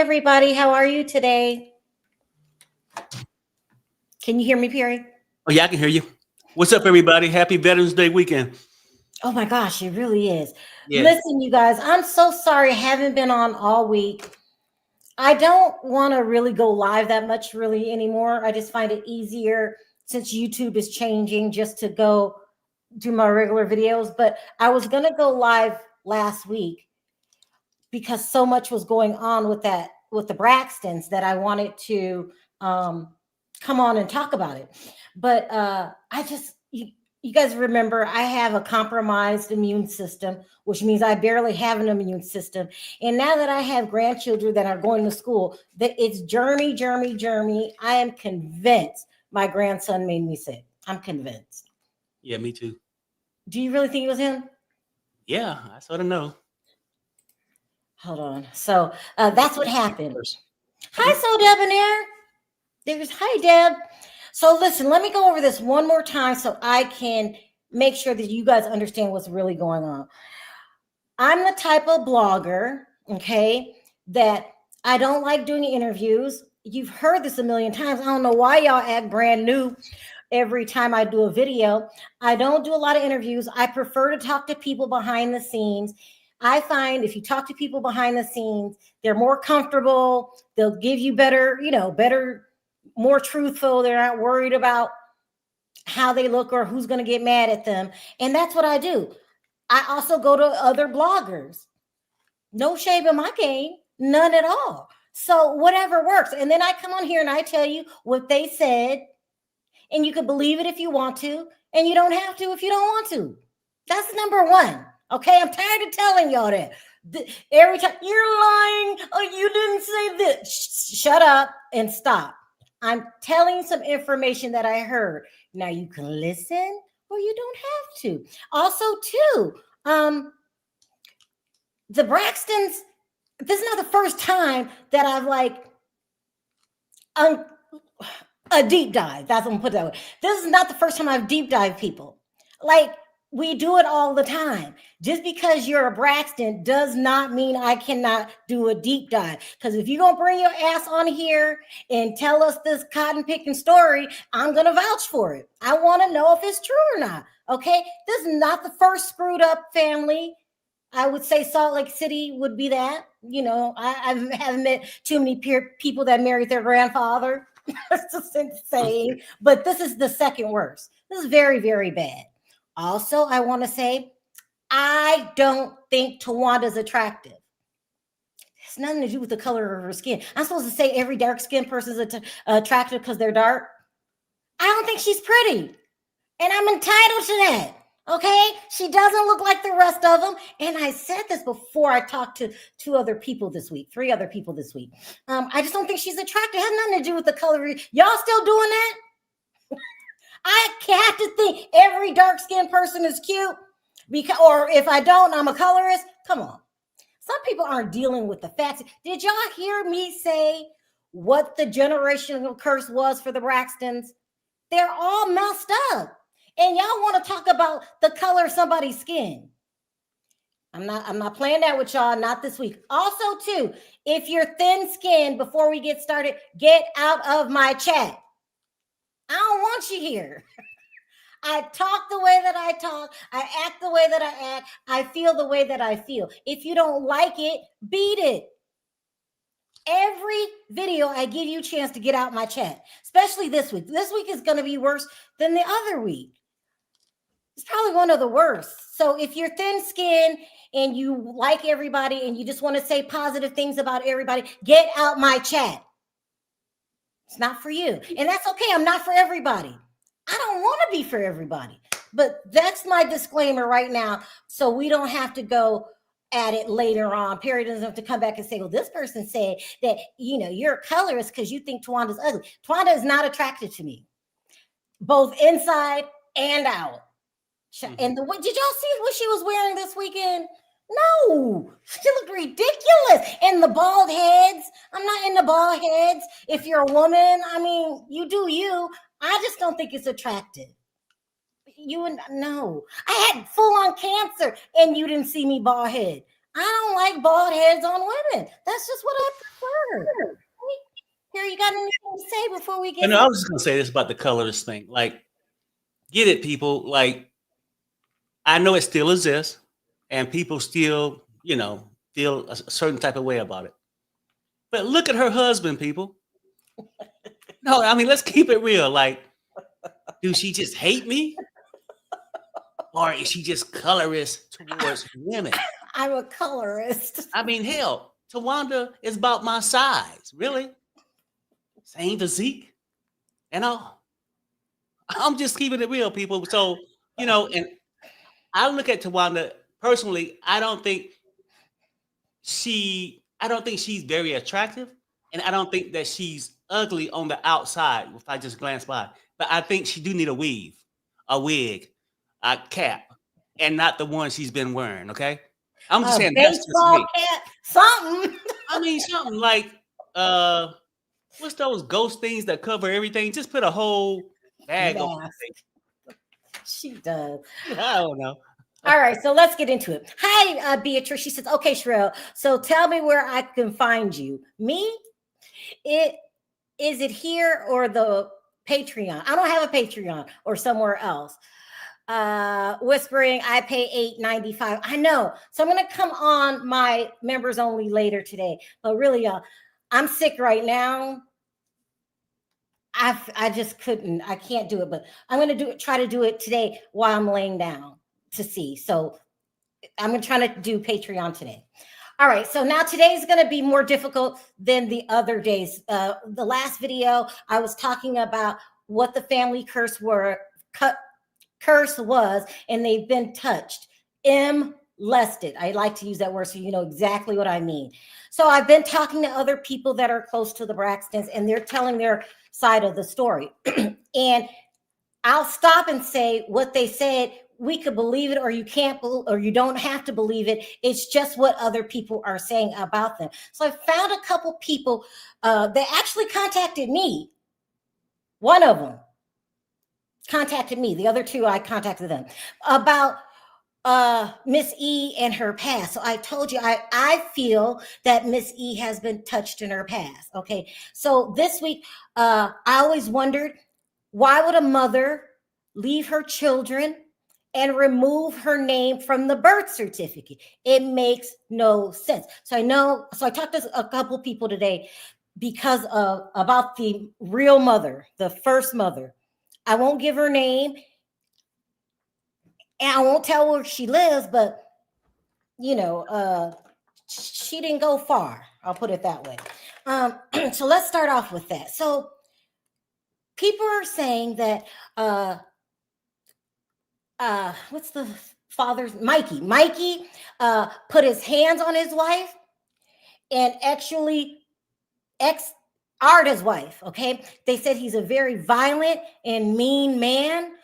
everybody. How are you today? Can you hear me, Perry? Oh, yeah, I can hear you. What's up, everybody? Happy Veterans Day weekend. Oh my gosh, it really is. Yeah. Listen, you guys, I'm so sorry I haven't been on all week. I don't want to really go live that much really anymore. I just find it easier since YouTube is changing just to go do my regular videos. But I was going to go live last week because so much was going on with the Braxtons that I wanted to come on and talk about it. But you guys remember I have a compromised immune system, which means I barely have an immune system. And now that I have grandchildren that are going to school, that it's Jeremy. I am convinced my grandson made me sick. I'm convinced. Yeah, me too. Do you really think it was him? Yeah, I sort of know. Hold on. So that's what happened. Hi, So Debonair. Hi, Deb. So listen, let me go over this one more time so I can make sure that you guys understand what's really going on. I'm the type of blogger, okay, that I don't like doing interviews. You've heard this a million times. I don't know why y'all act brand new every time I do a video. I don't do a lot of interviews. I prefer to talk to people behind the scenes. I find if you talk to people behind the scenes, they're more comfortable. They'll give you better, more truthful. They're not worried about how they look or who's going to get mad at them. And that's what I do. I also go to other bloggers. No shame in my game, none at all. So whatever works. And then I come on here and I tell you what they said. And you can believe it if you want to. And you don't have to if you don't want to. That's number one. Okay, I'm tired of telling y'all that. Every time you're lying, oh, you didn't say this. Shut up and stop. I'm telling some information that I heard. Now you can listen or you don't have to. Also, too, the Braxtons, this is not the first time that I've a deep dive. That's what I'm put that way. This is not the first time I've deep dived people. We do it all the time. Just because you're a Braxton does not mean I cannot do a deep dive. Because if you're going to bring your ass on here and tell us this cotton picking story, I'm going to vouch for it. I want to know if it's true or not. Okay. This is not the first screwed up family. I would say Salt Lake City would be that. I haven't met too many people that married their grandfather. It's just insane. But this is the second worst. This is very, very bad. Also, I want to say, I don't think Tawanda's attractive. It's nothing to do with the color of her skin. I'm supposed to say every dark-skinned person is attractive because they're dark. I don't think she's pretty. And I'm entitled to that. Okay? She doesn't look like the rest of them. And I said this before I talked to three other people this week. I just don't think she's attractive. It has nothing to do with the color. Y'all still doing that? I have to think every dark-skinned person is cute, or if I don't, I'm a colorist. Come on. Some people aren't dealing with the facts. Did y'all hear me say what the generational curse was for the Braxtons? They're all messed up. And y'all want to talk about the color of somebody's skin. I'm not playing that with y'all, not this week. Also, too, if you're thin-skinned, before we get started, get out of my chat. I don't want you here. I talk the way that I talk. I act the way that I act. I feel the way that I feel. If you don't like it, beat it. Every video, I give you a chance to get out my chat, especially this week. This week is going to be worse than the other week. It's probably one of the worst. So if you're thin-skinned and you like everybody and you just want to say positive things about everybody, get out my chat. It's not for you. And that's okay. I'm not for everybody. I don't want to be for everybody. But that's my disclaimer right now. So we don't have to go at it later on. Perry doesn't have to come back and say, well, this person said that, you're a colorist because you think Tawanda's ugly. Tawanda is not attracted to me, both inside and out. Mm-hmm. And did y'all see what she was wearing this weekend? No, she looked ridiculous. And the bald heads, I'm not into bald heads. If you're a woman, you do you. I just don't think it's attractive. No. I had full-on cancer and you didn't see me bald head. I don't like bald heads on women. That's just what I prefer. Here, you got anything to say before we get? And I was just gonna say this about the colorist thing. Like, get it, people. Like, I know it still exists, and people still, feel a certain type of way about it. But look at her husband, people. No, I mean, let's keep it real. Like, do she just hate me? Or is she just colorist towards women? I'm a colorist. I mean, hell, Tawanda is about my size. Really? Same physique. I'm just keeping it real, people. So, and I look at Tawanda personally, I don't think she's very attractive. And I don't think that she's ugly on the outside if I just glance by. But I think she do need a weave, a wig, a cap, and not the one she's been wearing. Okay, I'm just saying that's just baseball me. cap, something. I mean, something like what's those ghost things that cover everything? Just put a whole bag on Mask. it. She does. I don't know. All right, so let's get into it. Hi, Beatrice. She says, "Okay, Sherelle. So tell me where I can find you. Me? Is it here or the Patreon? I don't have a Patreon or somewhere else." Whispering, I pay $8.95. I know. So I'm gonna come on my members only later today. But really, I'm sick right now. I just couldn't. I can't do it. But I'm gonna try to do it today while I'm laying down to see. So I'm gonna try to do Patreon today. All right, so now today's going to be more difficult than the other days. The last video, I was talking about what the family curse was, and they've been touched. Molested. I like to use that word so you know exactly what I mean. So I've been talking to other people that are close to the Braxtons, and they're telling their side of the story. And I'll stop and say what they said. We could believe it, or you can't, or you don't have to believe it. It's just what other people are saying about them. So I found a couple people that actually contacted me. One of them contacted me. The other two, I contacted them about Miss E and her past. So I told you, I feel that Miss E has been touched in her past. Okay. So this week, I always wondered, why would a mother leave her children and remove her name from the birth certificate? It makes no sense. So I talked to a couple people today because of about the real mother, the first mother. I won't give her name and I won't tell where she lives, but she didn't go far. I'll put it that way. So let's start off with that. So people are saying that what's the father's Mikey put his hands on his wife and actually ex-art his wife. Okay, they said he's a very violent and mean man,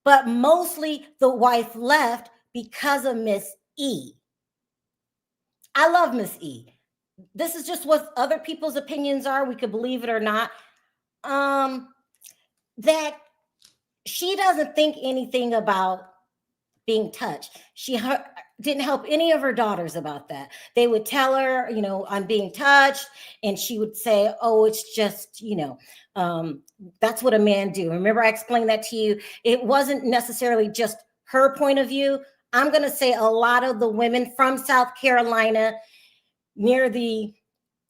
but mostly the wife left because of Miss E. I love Miss E. This is just what other people's opinions are. We could believe it or not. That she doesn't think anything about being touched. She didn't help any of her daughters about that. They would tell her, I'm being touched, and she would say, "Oh, it's just, that's what a man do." Remember, I explained that to you. It wasn't necessarily just her point of view. I'm going to say a lot of the women from South Carolina near the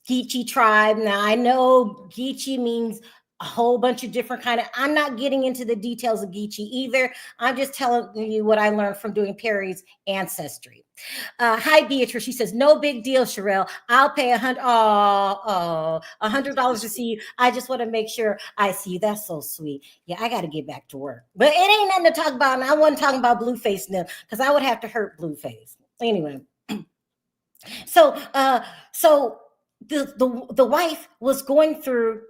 Geechee tribe. Now, I know Geechee means a whole bunch of different I'm not getting into the details of Geechee either. I'm just telling you what I learned from doing Perry's ancestry. Hi, Beatrice. She says, "No big deal, Sherelle. I'll pay $100 to see you. I just want to make sure I see you." That's so sweet. Yeah, I got to get back to work. But it ain't nothing to talk about. And I wasn't talking about Blueface now because I would have to hurt Blueface. Anyway. So the wife was going through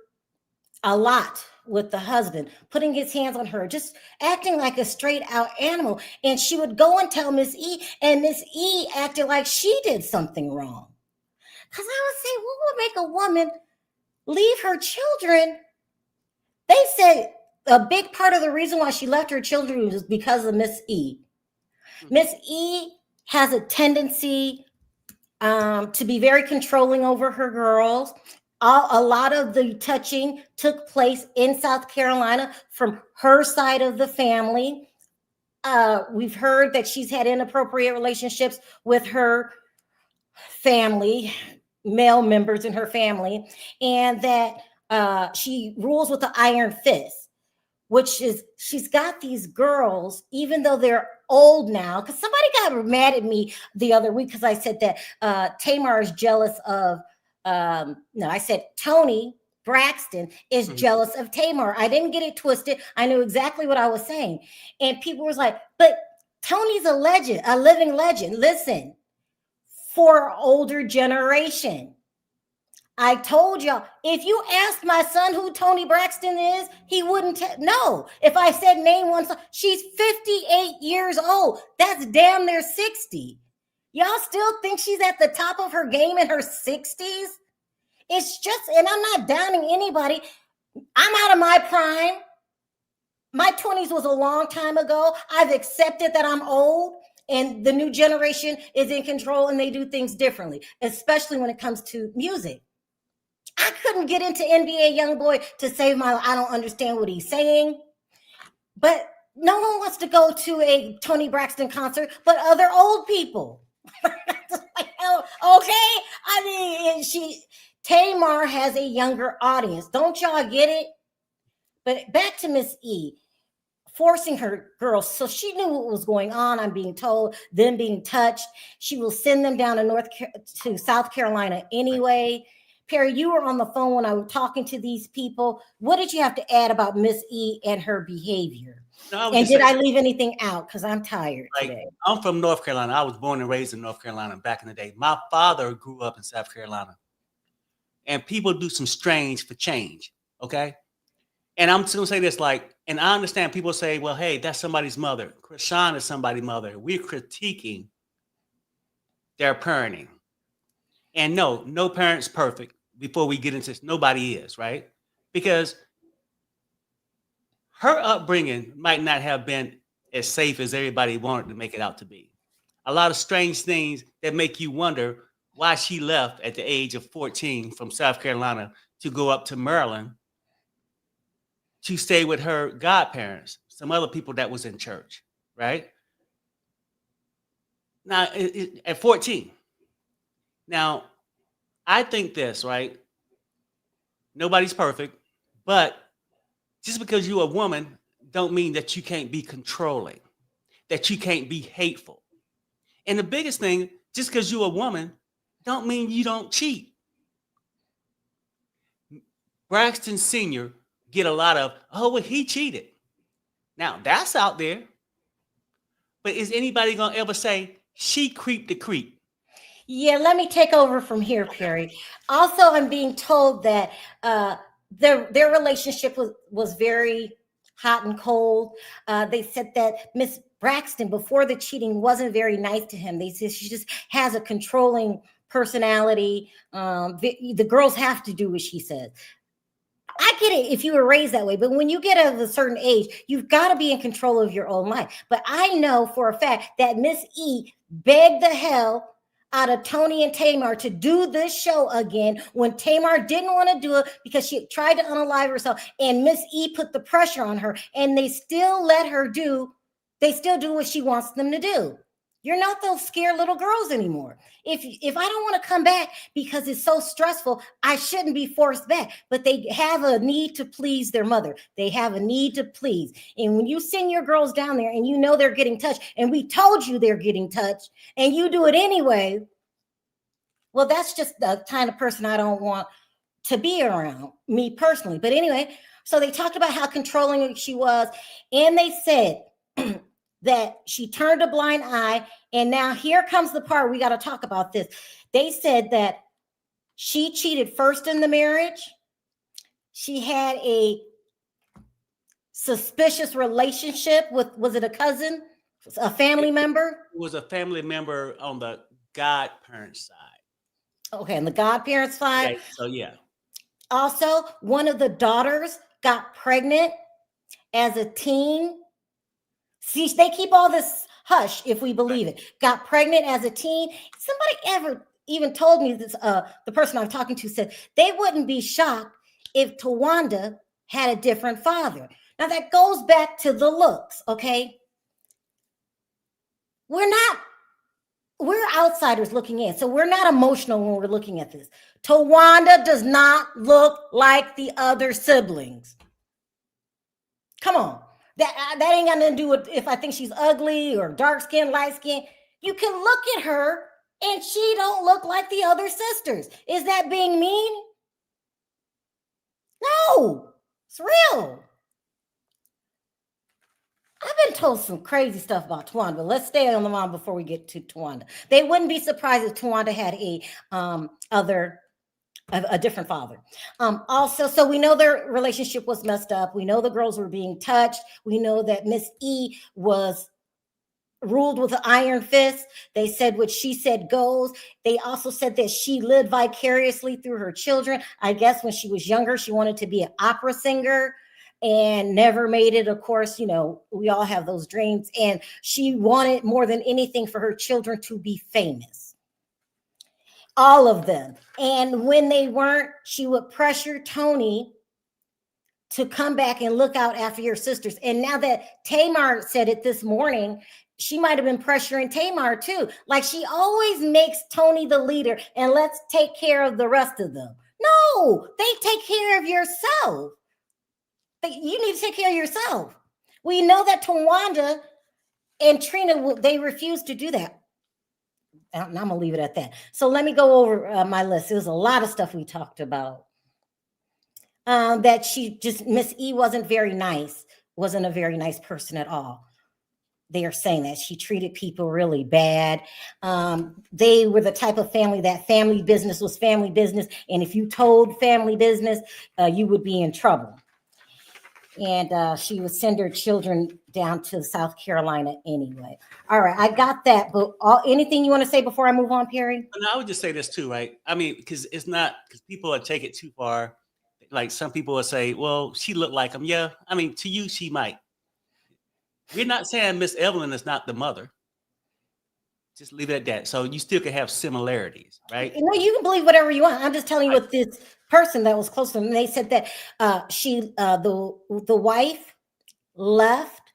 a lot with the husband, putting his hands on her, just acting like a straight out animal. And she would go and tell Miss E, and Miss E acted like she did something wrong. Because I would say, what would make a woman leave her children? They said a big part of the reason why she left her children was because of Miss E. Miss E has a tendency to be very controlling over her girls. A lot of the touching took place in South Carolina from her side of the family. We've heard that she's had inappropriate relationships with her family, male members in her family, and that she rules with the iron fist, which is she's got these girls, even though they're old now, because somebody got mad at me the other week because I said that Tamar is jealous of, no, I said Toni Braxton is jealous of Tamar. I didn't get it twisted. I knew exactly what I was saying. And people was like, but Toni's a legend, a living legend. Listen, for older generation. I told y'all, if you asked my son who Toni Braxton is, he wouldn't know. If I said name one song, she's 58 years old. That's damn near 60. Y'all still think she's at the top of her game in her 60s? It's just, and I'm not downing anybody. I'm out of my prime. My 20s was a long time ago. I've accepted that I'm old and the new generation is in control and they do things differently, especially when it comes to music. I couldn't get into NBA YoungBoy to save my life. I don't understand what he's saying. But no one wants to go to a Toni Braxton concert but other old people. Okay? I mean, Tamar has a younger audience. Don't y'all get it? But back to Miss E, forcing her girls. So she knew what was going on. I'm being told, them being touched. She will send them down to South Carolina anyway. Perry, you were on the phone when I was talking to these people. What did you have to add about Miss E and her behavior? No, and did I leave anything out? Because I'm tired today. I'm from North Carolina. I was born and raised in North Carolina back in the day. My father grew up in South Carolina. And people do some strange for change, okay? And I'm just going to say this, and I understand people say, well, hey, that's somebody's mother. Krishan is somebody's mother. We're critiquing their parenting. And no parent's perfect. Before we get into this, nobody is, right? Because her upbringing might not have been as safe as everybody wanted to make it out to be. A lot of strange things that make you wonder why she left at the age of 14 from South Carolina to go up to Maryland to stay with her godparents, some other people that was in church, right? Now, at 14. Now, I think this, right? Nobody's perfect, but just because you're a woman don't mean that you can't be controlling, that you can't be hateful. And the biggest thing, just because you're a woman don't mean you don't cheat. Braxton Sr. get a lot of, oh, well, he cheated. Now, that's out there. But is anybody going to ever say, she creeped the creep? Yeah, let me take over from here, Perry. Also, I'm being told that their relationship was very hot and cold. They said that Miss Braxton, before the cheating, wasn't very nice to him. They said she just has a controlling personality. The girls have to do what she says. I get it if you were raised that way, but when you get of a certain age, you've got to be in control of your own life. But I know for a fact that Miss E begged the hell out of Toni and Tamar to do this show again when Tamar didn't want to do it because she tried to unalive herself, and Miss E put the pressure on her, and they still let her do what she wants them to do. You're not those scared little girls anymore. If I don't want to come back because it's so stressful, I shouldn't be forced back. But they have a need to please their mother. They have a need to please. And when you send your girls down there and you know they're getting touched, and we told you they're getting touched, and you do it anyway, well, that's just the kind of person I don't want to be around, me personally. But anyway, so they talked about how controlling she was, and they said that she turned a blind eye. And now here comes the part we got to talk about this. They said that she cheated first in the marriage. She had a suspicious relationship with, was it a cousin, a family member? It was a family member on the godparent side. Okay, on the godparents' side. Okay, so yeah. Also, one of the daughters got pregnant as a teen. See, they keep all this hush if we believe it. Got pregnant as a teen. Somebody ever even told me this, the person I'm talking to said they wouldn't be shocked if Tawanda had a different father. Now that goes back to the looks, okay? We're outsiders looking in, so we're not emotional when we're looking at this. Tawanda does not look like the other siblings. Come on. That ain't got nothing to do with if I think she's ugly or dark skin, light skin. You can look at her and she don't look like the other sisters. Is that being mean? No, it's real. I've been told some crazy stuff about Tawanda, but let's stay on the mom before we get to Tawanda. They wouldn't be surprised if Tawanda had a different father. Also, so we know their relationship was messed up. We know the girls were being touched. We know that Miss E was ruled with an iron fist. They said what she said goes. They also said that she lived vicariously through her children. I guess when she was younger, she wanted to be an opera singer and never made it. Of course, you know, we all have those dreams. And she wanted more than anything for her children to be famous. All of them. And when they weren't, she would pressure Tony to come back and look out after your sisters. And now that Tamar said it this morning, she might have been pressuring Tamar too. Like she always makes Tony the leader and let's take care of the rest of them. No, they take care of yourself. You need to take care of yourself. We know that Tawanda and Trina, they refuse to do that. I'm going to leave it at that. So let me go over my list. There was a lot of stuff we talked about. That Miss E wasn't a very nice person at all. They are saying that she treated people really bad. They were the type of family that family business was family business. And if you told family business, you would be in trouble. And she would send her children down to South Carolina anyway. All right, I got that. But anything you want to say before I move on, Perry? No, I would just say this too, right? I mean, because people will take it too far. Like some people will say, well, she looked like him. Yeah, I mean, to you, she might. We're not saying Miss Evelyn is not the mother. Just leave it at that. So you still can have similarities, right? No, you can believe whatever you want. I'm just telling you what this person that was close to them. They said that the wife left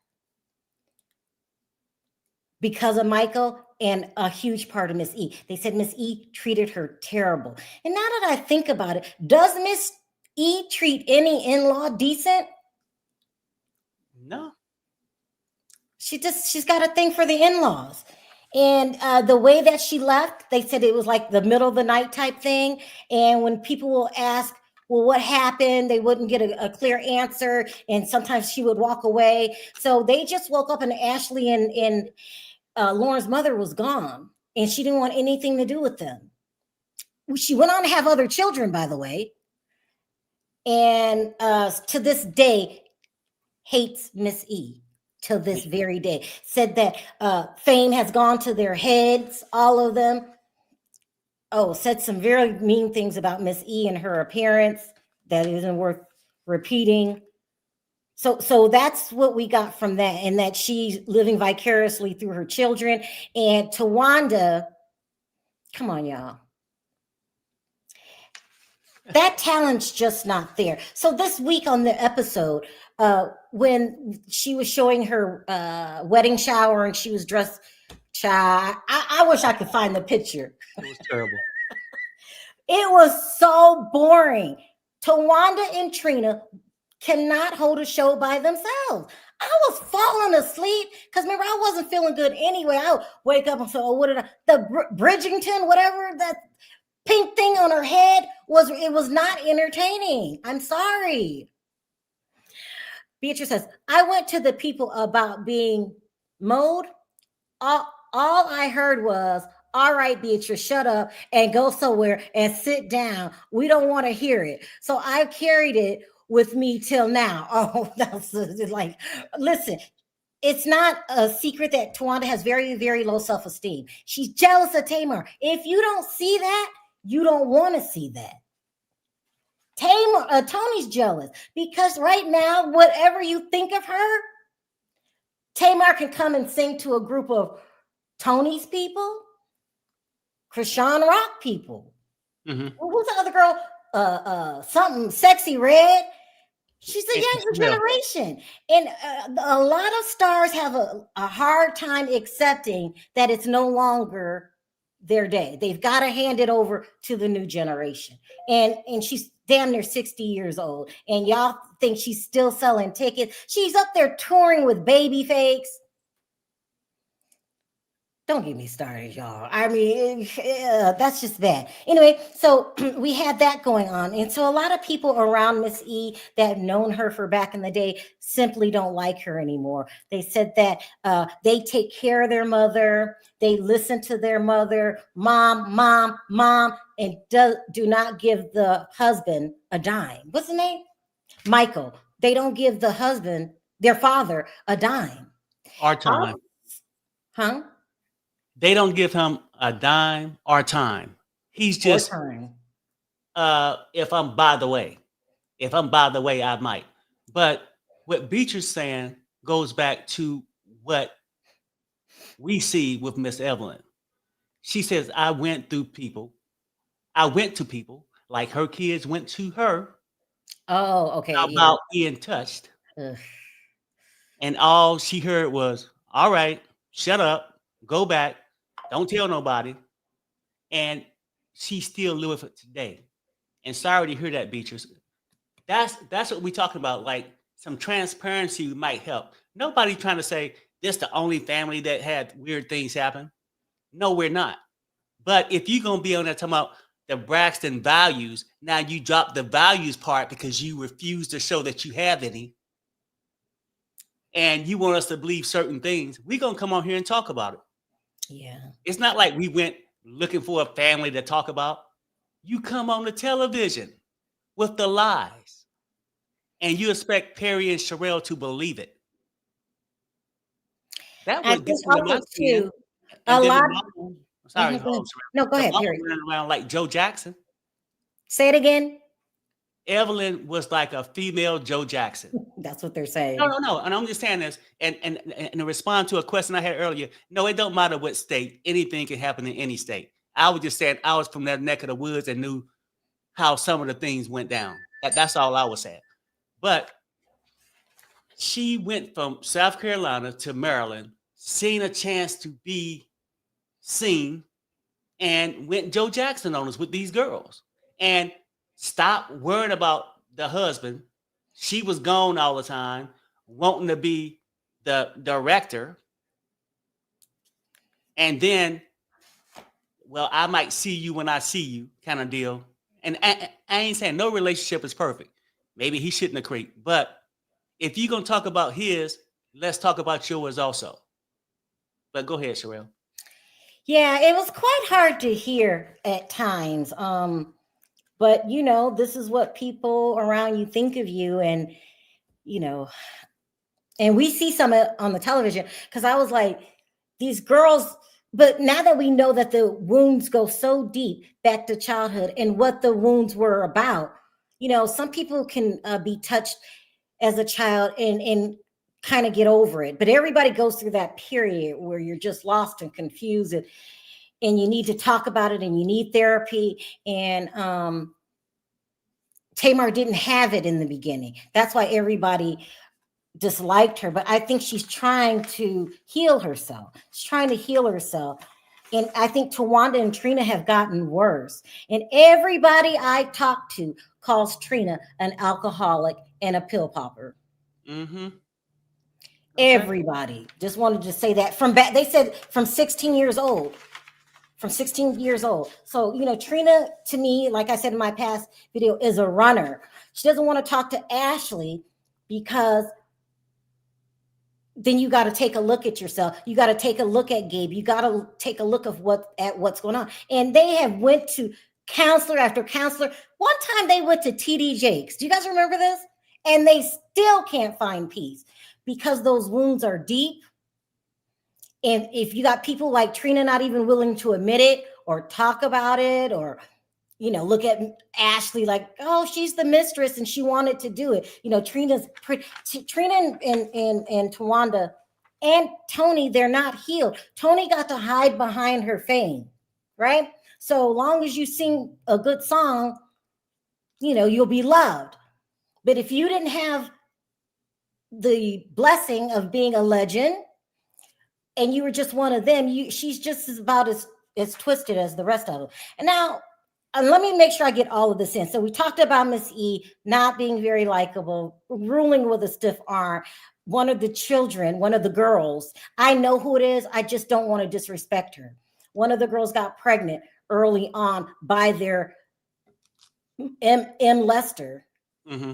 because of Michael and a huge part of Miss E. They said Miss E treated her terrible. And now that I think about it, does Miss E treat any in-law decent? No. She's got a thing for the in-laws. And the way that she left, they said it was like the middle of the night type thing. And when people will ask, well, what happened? They wouldn't get a clear answer. And sometimes she would walk away. So they just woke up and Ashley and Lauren's mother was gone. And she didn't want anything to do with them. She went on to have other children, by the way. And to this day, hates Miss E. Till this very day. Said that fame has gone to their heads, all of them. Oh, said some very mean things about Miss E and her appearance that isn't worth repeating. So that's what we got from that, and that she's living vicariously through her children. And Tawanda, come on, y'all. That talent's just not there. So this week on the episode, when she was showing her wedding shower and she was dressed, I wish I could find the picture. It was terrible. It was so boring. Tawanda and Trina cannot hold a show by themselves. I was falling asleep because remember, I wasn't feeling good anyway. I would wake up and say, oh, what did the Bridgerton, whatever that pink thing on her head was not entertaining. I'm sorry. Beatrice says, I went to the people about being mowed. All I heard was, all right, Beatrice, shut up and go somewhere and sit down. We don't want to hear it. So I carried it with me till now. Oh, that's like, listen, it's not a secret that Tawanda has very, very low self-esteem. She's jealous of Tamar. If you don't see that, you don't want to see that. Tony's jealous because right now, whatever you think of her, Tamar can come and sing to a group of Tony's people. Krishan Rock people. Mm-hmm. Who's the other girl? Something sexy red. She's a And younger Sherelle, generation. And a lot of stars have a hard time accepting that it's no longer their day. They've got to hand it over to the new generation. And she's damn near 60 years old. And y'all think she's still selling tickets. She's up there touring with Babyface. Don't get me started, y'all. I mean, that's just bad. Anyway, so we had that going on. And so a lot of people around Miss E that have known her for back in the day simply don't like her anymore. They said that they take care of their mother. They listen to their mother, mom, mom, mom, and do not give the husband a dime. What's the name? Michael. They don't give the husband, their father, a dime. our time. Huh? They don't give him a dime or time. He's Or just, time. if I'm by the way, I might. But what Beecher's saying goes back to what we see with Miss Evelyn. She says, I went to people like her kids went to her Oh, okay. Yeah. about being touched. Ugh. And all she heard was, all right, shut up, go back, don't tell nobody. And she's still living for today. And sorry to hear that, Beatrice. That's what we're talking about. Like some transparency might help. Nobody trying to say this the only family that had weird things happen. No, we're not. But if you're gonna be on there talking about the Braxton values, now you drop the values part because you refuse to show that you have any, and you want us to believe certain things, we're gonna come on here and talk about it. Yeah. It's not like we went looking for a family to talk about. You come on the television with the lies, and you expect Perry and Sherelle to believe it. That I would get think under my also skin. too, a And then lot. the mama, sorry, Go ahead. hold on, No, go the ahead, mama Perry. running around like Joe Jackson. Say it again. Evelyn was like a female Joe Jackson. That's what they're No, saying. no, no. And I'm just saying this, and to respond to a question I had earlier, no, it don't matter what state. Anything can happen in any state. I was just saying I was from that neck of the woods and knew how some of the things went down. That's all I was saying. But she went from South Carolina to Maryland, seeing a chance to be seen, and went Joe Jackson on us with these girls. And stop worrying about the husband. She was gone all the time, wanting to be the director. And then, well, I might see you when I see you kind of deal. And I ain't saying no relationship is perfect. Maybe he shouldn't have creeped. But if you're going to talk about his, let's talk about yours also. But go ahead, Sherelle. Yeah, it was quite hard to hear at times. But you know, this is what people around you think of you, and you know, and we see some on the television because I was like, these girls. But now that we know that the wounds go so deep back to childhood and what the wounds were about, you know, some people can be touched as a child and kind of get over it. But everybody goes through that period where you're just lost and confused, and you need to talk about it and you need therapy. And Tamar didn't have it in the beginning. That's why everybody disliked her. But I think she's trying to heal herself. She's trying to heal herself. And I think Tawanda and Trina have gotten worse. And everybody I talk to calls Trina an alcoholic and a pill popper. Mm-hmm. Okay. Everybody just wanted to say that from back. They said from 16 years old. From 16 years old. So, you know, Trina, to me, like I said in my past video, is a runner. She doesn't want to talk to Ashley because then you got to take a look at yourself. You got to take a look at Gabe. You got to take a look of what's going on. And they have went to counselor after counselor. One time they went to TD Jakes. Do you guys remember this? And they still can't find peace because those wounds are deep. And if you got people like Trina not even willing to admit it or talk about it, or, you know, look at Ashley like, oh, she's the mistress and she wanted to do it. You know, Trina and Tawanda and Tony, they're not healed. Tony got to hide behind her fame, right? So long as you sing a good song, you'll be loved. But if you didn't have the blessing of being a legend and you were just one of them, she's just about as twisted as the rest of them. And now, let me make sure I get all of this in. So we talked about Miss E not being very likable, ruling with a stiff arm. One of the children, one of the girls, I know who it is. I just don't want to disrespect her. One of the girls got pregnant early on by their M. Lester. Mm-hmm.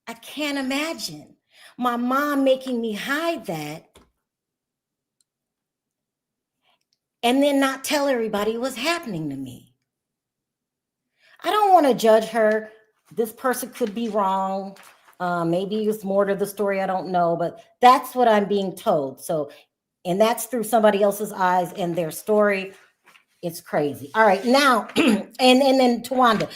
I can't imagine my mom making me hide that and then not tell everybody what's happening to me. I don't want to judge her. This person could be wrong. Maybe it's more to the story. I don't know, but that's what I'm being told. So, and that's through somebody else's eyes and their story. It's crazy. All right, now, and then Tawanda.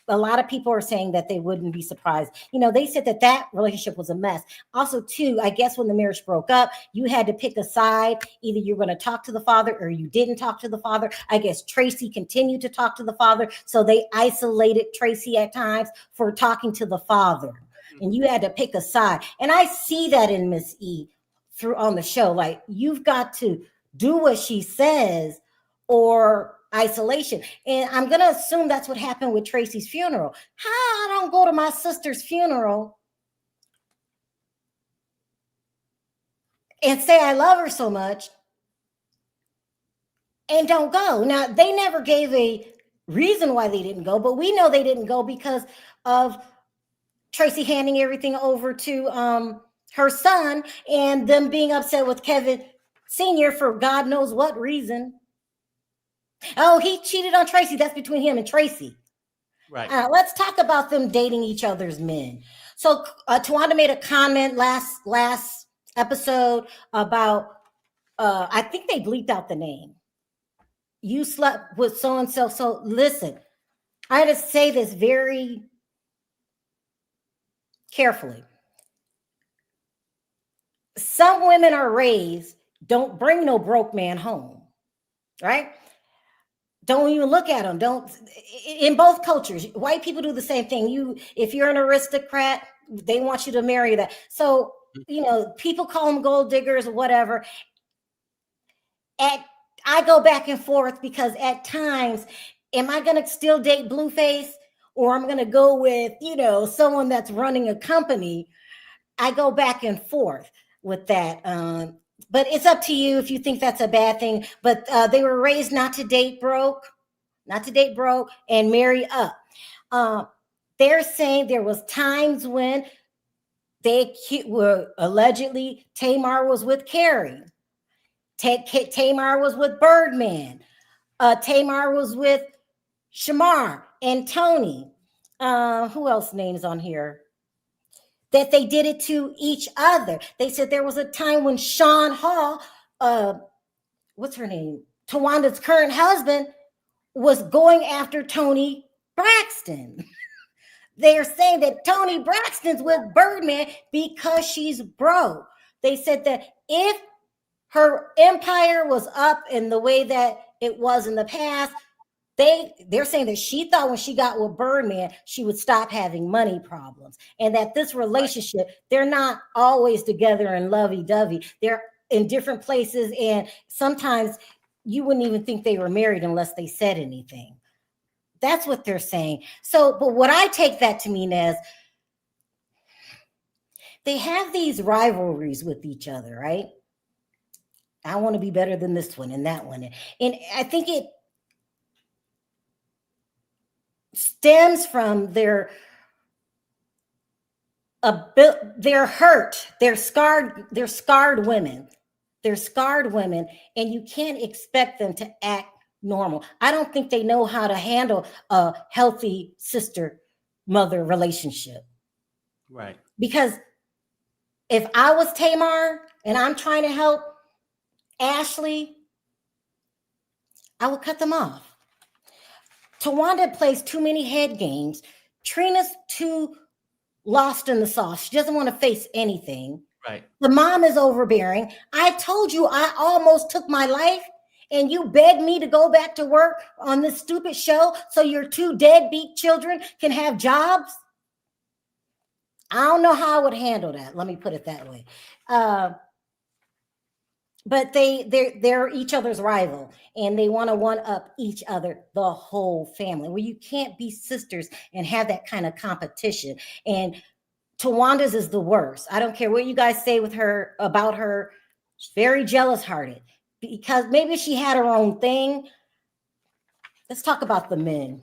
A lot of people are saying that they wouldn't be surprised. They said that relationship was a mess. Also, too, I guess when the marriage broke up, you had to pick a side. Either you're going to talk to the father or you didn't talk to the father. I guess Tracy continued to talk to the father. So they isolated Tracy at times for talking to the father. And you had to pick a side. And I see that in Miss E through on the show. Like, you've got to do what she says or isolation. And I'm going to assume that's what happened with Tracy's funeral. How I don't go to my sister's funeral and say I love her so much and don't go. Now, they never gave a reason why they didn't go, but we know they didn't go because of Tracy handing everything over to her son and them being upset with Kevin Sr. for God knows what reason. Oh, he cheated on Tracy. That's between him and Tracy. Right. Let's talk about them dating each other's men. So Tawanda made a comment last episode about, I think they bleeped out the name. You slept with so-and-so. So listen, I had to say this very carefully. Some women are raised, don't bring no broke man home, right? Don't even look at them. Don't. In both cultures, white people do the same thing. If you're an aristocrat, they want you to marry that. So, people call them gold diggers or whatever. I go back and forth because at times, am I going to still date Blueface or I'm going to go with, someone that's running a company? I go back and forth with that. But it's up to you if you think that's a bad thing. But they were raised not to date broke and marry up. They're saying there was times when they were allegedly Tamar was with Carrie. Tamar was with Birdman. Tamar was with Shamar and Tony. Who else names on here? That they did it to each other. They said there was a time when Sean Hall, what's her name? Tawanda's current husband, was going after Tony Braxton. They're saying that Tony Braxton's with Birdman because she's broke. They said that if her empire was up in the way that it was in the past, they're saying that she thought when she got with Birdman, she would stop having money problems. And that this relationship, they're not always together and lovey-dovey. They're in different places. And sometimes you wouldn't even think they were married unless they said anything. That's what they're saying. So, but what I take that to mean is they have these rivalries with each other, right? I want to be better than this one and that one. And I think it stems from their hurt, they're scarred women. They're scarred women, and you can't expect them to act normal. I don't think they know how to handle a healthy sister-mother relationship. Right. Because if I was Tamar and I'm trying to help Ashley, I would cut them off. Tawanda plays too many head games. Trina's too lost in the sauce. She doesn't want to face anything. Right. The mom is overbearing. I told you I almost took my life And you beg me to go back to work on this stupid show so your two deadbeat children can have jobs? I don't know how I would handle that. Let me put it that way. But they're each other's rival, and they want to one up each other, the whole family. Well, you can't be sisters and have that kind of competition. And Tawanda's is the worst. I don't care what you guys say with her about her. She's very jealous hearted because maybe she had her own thing. Let's talk about the men.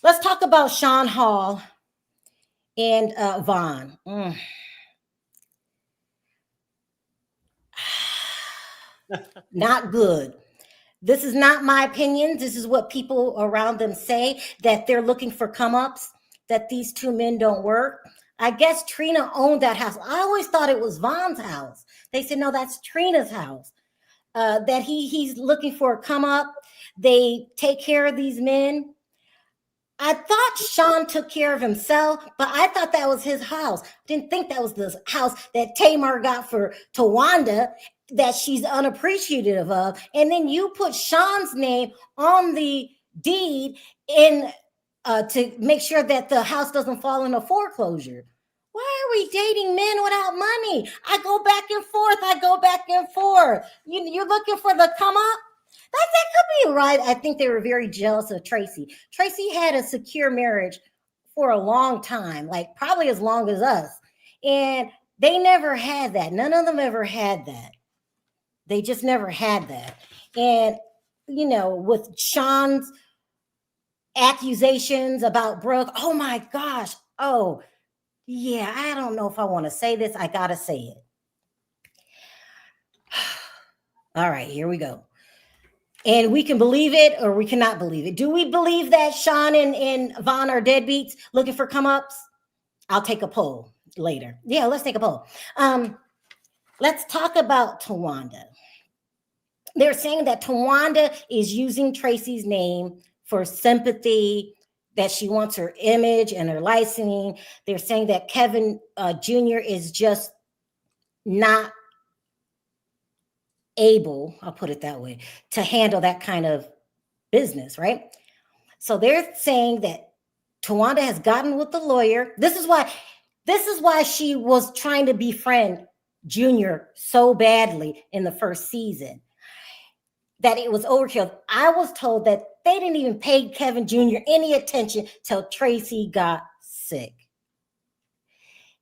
Let's talk about Sean Hall and Vaughn. Not good. This is not my opinion. This is what people around them say, that they're looking for come-ups, that these two men don't work. I guess Trina owned that house. I always thought it was Vaughn's house. They said, no, that's Trina's house. That he's looking for a come-up. They take care of these men. I thought Sean took care of himself, but I thought that was his house. Didn't think that was the house that Tamar got for Tawanda, that she's unappreciative of. And then you put Sean's name on the deed in to make sure that the house doesn't fall into foreclosure. Why are we dating men without money? I go back and forth. I go back and forth. You're looking for the come up? That could be right. I think they were very jealous of Tracy. Tracy had a secure marriage for a long time, like probably as long as us. And they never had that. None of them ever had that. They just never had that. And, with Sean's accusations about Brooke, oh my gosh. Oh, yeah, I don't know if I want to say this. I got to say it. All right, here we go. And we can believe it or we cannot believe it. Do we believe that Sean and Vaughn are deadbeats looking for come-ups? I'll take a poll later. Yeah, let's take a poll. Let's talk about Tawanda. They're saying that Tawanda is using Tracy's name for sympathy, that she wants her image and her licensing. They're saying that Kevin Jr. is just not able, I'll put it that way, to handle that kind of business, right? So they're saying that Tawanda has gotten with the lawyer. This is why she was trying to befriend Junior so badly in the first season, that it was overkill. I was told that they didn't even pay Kevin Jr. any attention till Tracy got sick.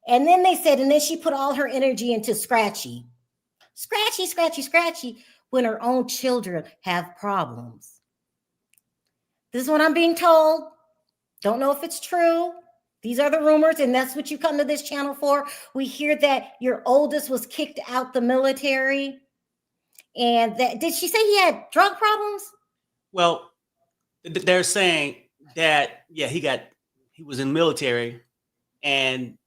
And then they said, and then she put all her energy into Scratchy, when her own children have problems. This is what I'm being told. Don't know if it's true. These are the rumors, and that's what you come to this channel for. We hear that your oldest was kicked out the military. And that, did she say he had drug problems? Well, they're saying that, yeah, he was in the military and,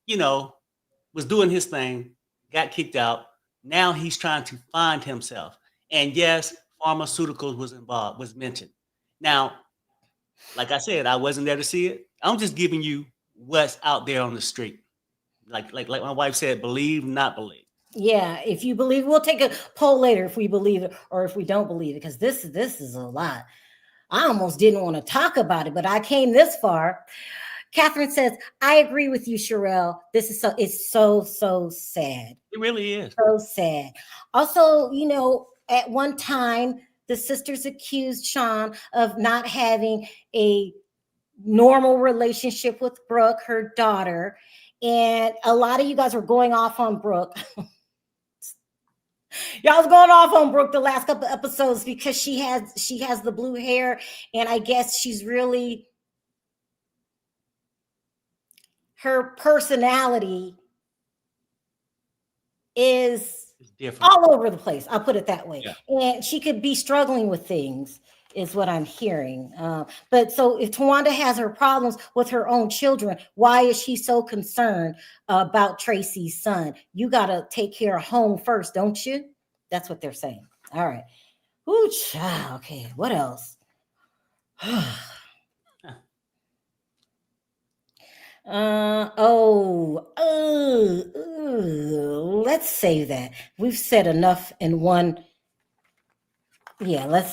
was doing his thing, got kicked out. Now he's trying to find himself. And yes, pharmaceuticals was mentioned. Now, like I said, I wasn't there to see it. I'm just giving you what's out there on the street. Like my wife said, believe, not believe. Yeah, if you believe, we'll take a poll later if we believe it or if we don't believe it, because this is a lot. I almost didn't want to talk about it, but I came this far. Catherine says, I agree with you, Sherelle. It's so sad. It really is. So sad. Also, at one time, the sisters accused Sean of not having a normal relationship with Brooke, her daughter. And a lot of you guys were going off on Brooke. Y'all was going off on Brooke the last couple episodes because she has the blue hair, and I guess she's really, her personality is all over the place. I'll put it that way. Yeah. And she could be struggling with things, is what I'm hearing. But so if Tawanda has her problems with her own children, why is she so concerned about Tracy's son? You got to take care of home first, don't you? That's what they're saying. All right. Ooh, child. Okay, what else? Let's save that. We've said enough in one Yeah,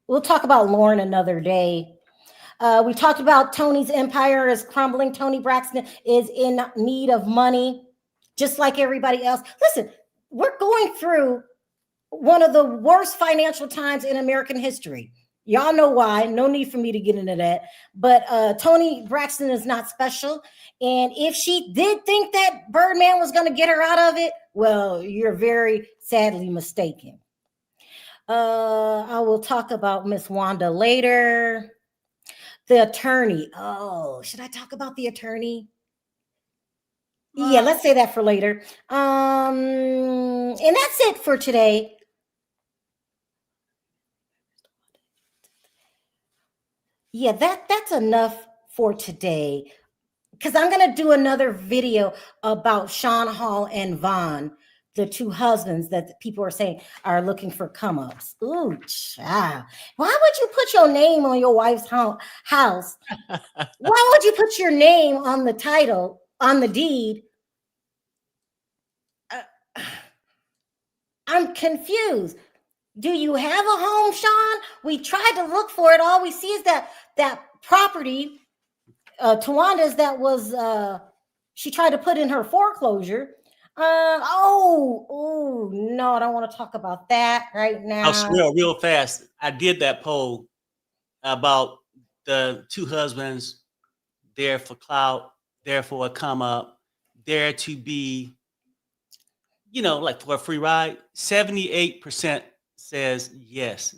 we'll talk about Lauren another day. We talked about Tony's empire is crumbling. Tony Braxton is in need of money, just like everybody else. Listen, we're going through one of the worst financial times in American history. Y'all know why. No need for me to get into that. But Tony Braxton is not special. And if she did think that Birdman was going to get her out of it, well, you're very sadly mistaken. I will talk about Miss Wanda later. The attorney. Oh, should I talk about the attorney? Yeah, let's say that for later. And that's it for today. Yeah, that's enough for today. Because I'm gonna do another video about Sean Hall and Vaughn, the two husbands that people are saying are looking for come ups. Ooh, child. Why would you put your name on your wife's house? Why would you put your name on the title, on the deed? Uh, I'm confused. Do you have a home, Sean? We tried to look for it. All we see is that property, Tawanda's, that was she tried to put in her foreclosure. Oh no, I don't want to talk about that right I'll now. swear real fast. I did that poll about the two husbands there for clout, there for a come up, there to be, like for a free ride. 78% says yes,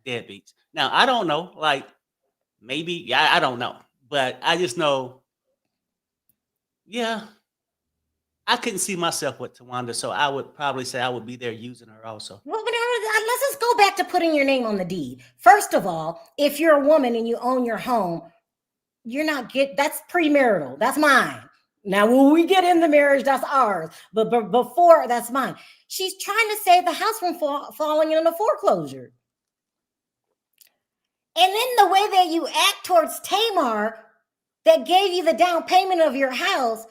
deadbeats. Now I don't know, like maybe, yeah, I don't know, but I just know, yeah, I couldn't see myself with Tawanda, so I would probably say I would be there using her also. Well, let's just go back to putting your name on the deed. First of all, if you're a woman and you own your home, you're not that's premarital. That's mine. Now, when we get in the marriage, that's ours. But before, that's mine. She's trying to save the house from falling into foreclosure. And then the way that you act towards Tamar, that gave you the down payment of your house,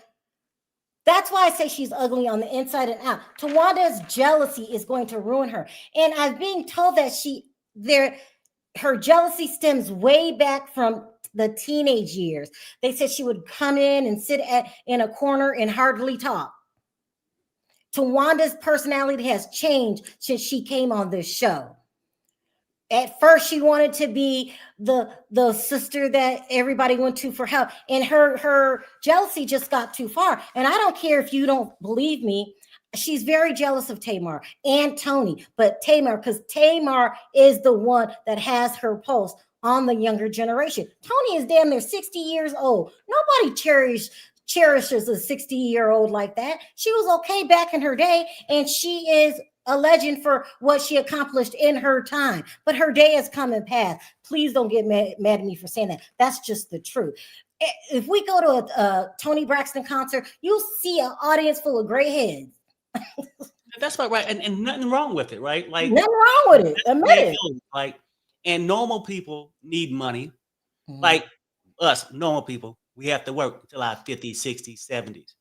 that's why I say she's ugly on the inside and out. Tawanda's jealousy is going to ruin her. And I'm being told that her jealousy stems way back from the teenage years. They said she would come in and sit in a corner and hardly talk. Tawanda's personality has changed since she came on this show. At first, she wanted to be the sister that everybody went to for help, and her jealousy just got too far. And I don't care if you don't believe me. She's very jealous of Tamar and Tony, but Tamar, because Tamar is the one that has her pulse on the younger generation. Tony is damn near 60 years old. Nobody cherishes a 60-year-old like that. She was okay back in her day, and she is a legend for what she accomplished in her time. But her day has come and passed. Please don't get mad at me for saying that. That's just the truth. If we go to a Tony Braxton concert, you'll see an audience full of gray heads. That's right, and nothing wrong with it, right? Like nothing wrong with it. Admit it. Like, and normal people need money, Mm-hmm. like us, normal people. We have to work until our 50s, 60s, 70s.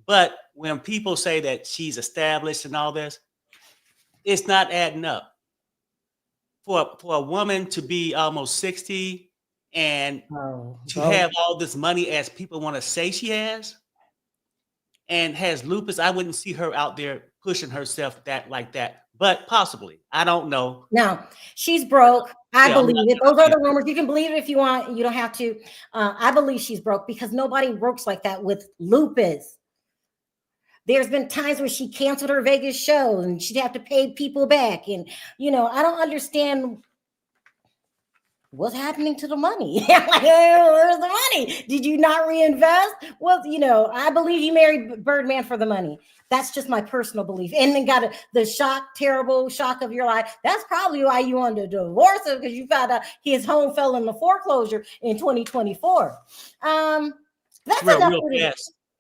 But when people say that she's established and all this, it's not adding up. For a woman to be almost 60 and to have all this money as people want to say she has, and has lupus, I wouldn't see her out there pushing herself like that. But possibly, I don't know. No, she's broke. I believe it. Those are the rumors. You can believe it if you want. You don't have to. I believe she's broke because nobody works like that with lupus. There's been times where she canceled her Vegas show and she'd have to pay people back. And, I don't understand what's happening to the money. Like, where's the money? Did you not reinvest? Well, I believe you married Birdman for the money. That's just my personal belief. And then got the terrible shock of your life. That's probably why you wanted to divorce him, because you found out his home fell into foreclosure in 2024. That's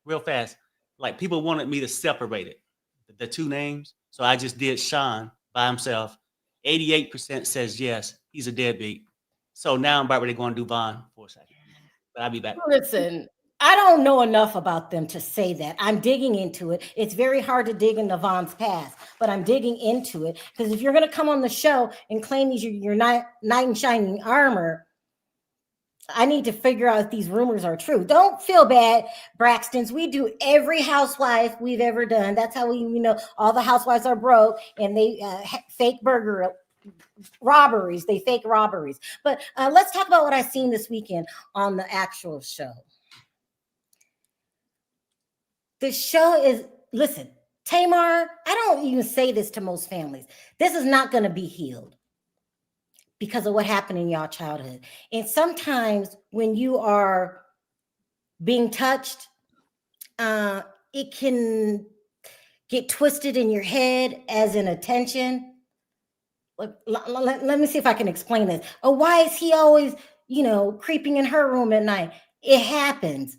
real fast. Like, people wanted me to separate it, the two names. So I just did Sean by himself. 88% says yes, he's a deadbeat. So now I'm about ready to go and do Vaughn for a second. But I'll be back. Listen, I don't know enough about them to say that. I'm digging into it. It's very hard to dig into Vaughn's past, but I'm digging into it because if you're going to come on the show and claim these your knight in shining armor, I need to figure out if these rumors are true. Don't feel bad, Braxtons. We do every housewife we've ever done. That's how we know all the housewives are broke and they fake burger robberies. They fake robberies. But let's talk about what I've seen this weekend on the actual show. The show is, listen, Tamar, I don't even say this to most families. This is not going to be healed because of what happened in y'all childhood. And sometimes when you are being touched, it can get twisted in your head as an attention. Let me see if I can explain this. Oh, why is he always, creeping in her room at night? It happens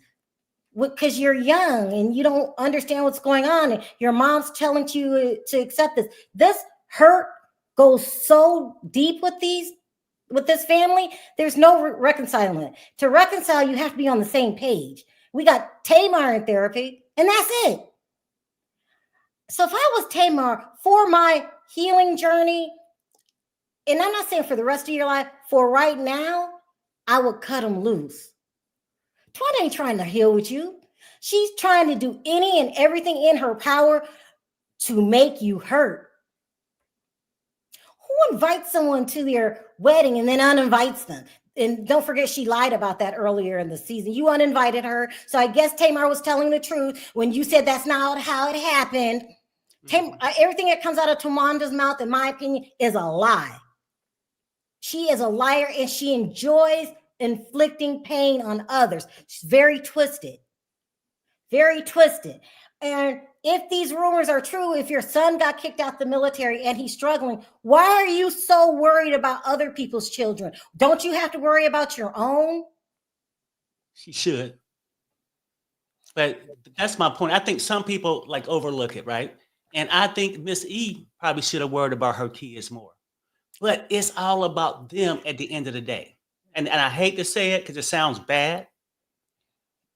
because you're young and you don't understand what's going on. And your mom's telling you to accept this. This hurt goes so deep with this family. There's no reconciling it. To reconcile, you have to be on the same page. We got Tamar in therapy, and that's it. So if I was Tamar for my healing journey, and I'm not saying for the rest of your life, for right now, I would cut them loose. Twana ain't trying to heal with you. She's trying to do any and everything in her power to make you hurt. Who invites someone to their wedding and then uninvites them? And don't forget, she lied about that earlier in the season. You uninvited her. So I guess Tamar was telling the truth when you said that's not how it happened. Everything that comes out of Tawanda's mouth, in my opinion, is a lie. She is a liar and she enjoys inflicting pain on others. She's very twisted. Very twisted. And if these rumors are true, if your son got kicked out the military and he's struggling, why are you so worried about other people's children? Don't you have to worry about your own? She should. But that's my point. I think some people overlook it, right? And I think Miss E probably should have worried about her kids more. But it's all about them at the end of the day. And I hate to say it because it sounds bad.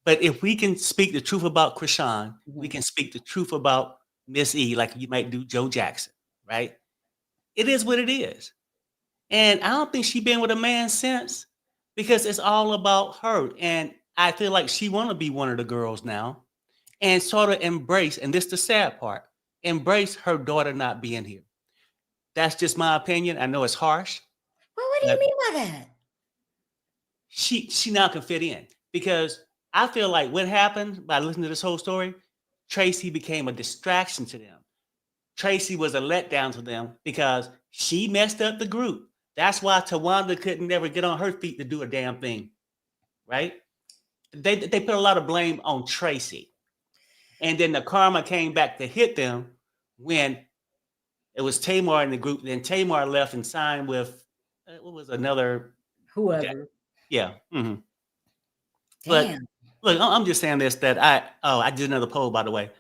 But if we can speak the truth about Krishan, we can speak the truth about Miss E, like you might do Joe Jackson, right? It is what it is. And I don't think she's been with a man since because it's all about her. And I feel like she want to be one of the girls now and sort of embrace, and this is the sad part, embrace her daughter not being here. That's just my opinion. I know it's harsh. Well, what do you mean by that? She now can fit in because I feel like what happened by listening to this whole story, Tracy became a distraction to them. Tracy was a letdown to them because she messed up the group. That's why Tawanda couldn't never get on her feet to do a damn thing, right? They put a lot of blame on Tracy. And then the karma came back to hit them when it was Tamar in the group. Then Tamar left and signed with, what was another? Whoever. Yeah. Mm-hmm. Damn. But look, I'm just saying this, that I did another poll, by the way.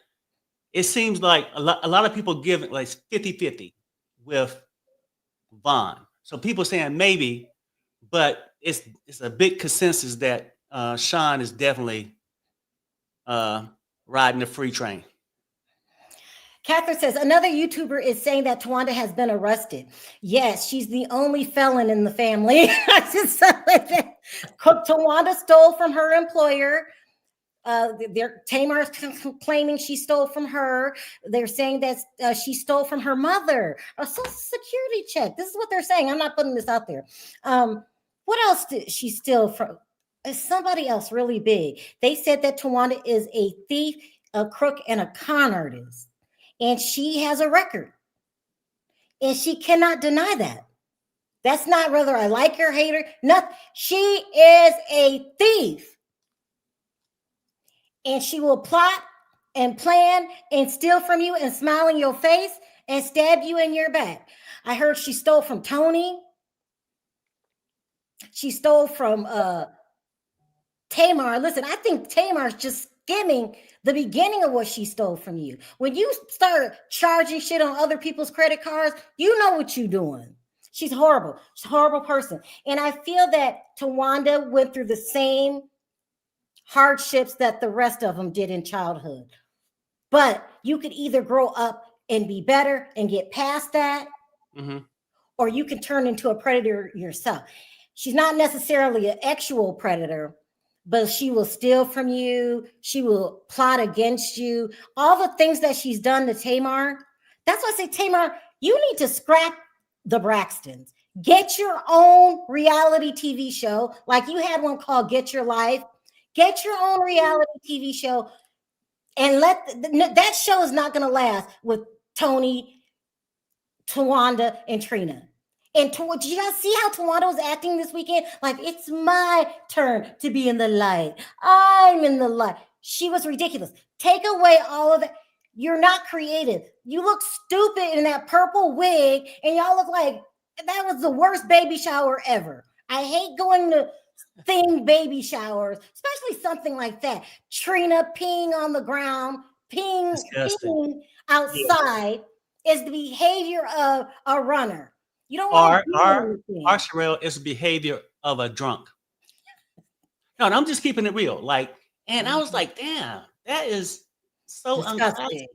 It seems like a lot of people give it like 50-50 with Vaughn. So people saying maybe, but it's a big consensus that Sean is definitely riding the free train. Catherine says, another YouTuber is saying that Tawanda has been arrested. Yes, she's the only felon in the family. Tawanda stole from her employer. Tamar's claiming she stole from her. They're saying that she stole from her mother. A Social Security check. This is what they're saying. I'm not putting this out there. What else did she steal from? Somebody else really big. They said that Tawanda is a thief, a crook, and a con artist. And she has a record. And she cannot deny that. That's not whether I like her, hate her, nothing. She is a thief. And she will plot and plan and steal from you and smile in your face and stab you in your back. I heard she stole from Tony. She stole from Tamar. Listen, I think Tamar's just skimming the beginning of what she stole from you. When you start charging shit on other people's credit cards, you know what you're doing. She's horrible. She's a horrible person. And I feel that Tawanda went through the same hardships that the rest of them did in childhood. But you could either grow up and be better and get past that, Mm-hmm. or you can turn into a predator yourself. She's not necessarily an actual predator, but she will steal from you. She will plot against you. All the things that she's done to Tamar. That's why I say, Tamar, you need to scrap the Braxtons. Get your own reality TV show, like you had one called Get Your Life. Get your own reality TV show, and that show is not going to last with Tony, Tawanda, and Trina. And did you guys see how Tawanda was acting this weekend? Like, it's my turn to be in the light. I'm in the light. She was ridiculous. Take away all of that. You're not creative. You look stupid in that purple wig, and y'all look like that was the worst baby shower ever. I hate going to thing baby showers, especially something like that. Trina peeing on the ground, peeing outside is the behavior of a runner. You don't want to do anything. Our Sherelle is the behavior of a drunk. No, and I'm just keeping it real. Like, and I was like, damn, that is so disgusting.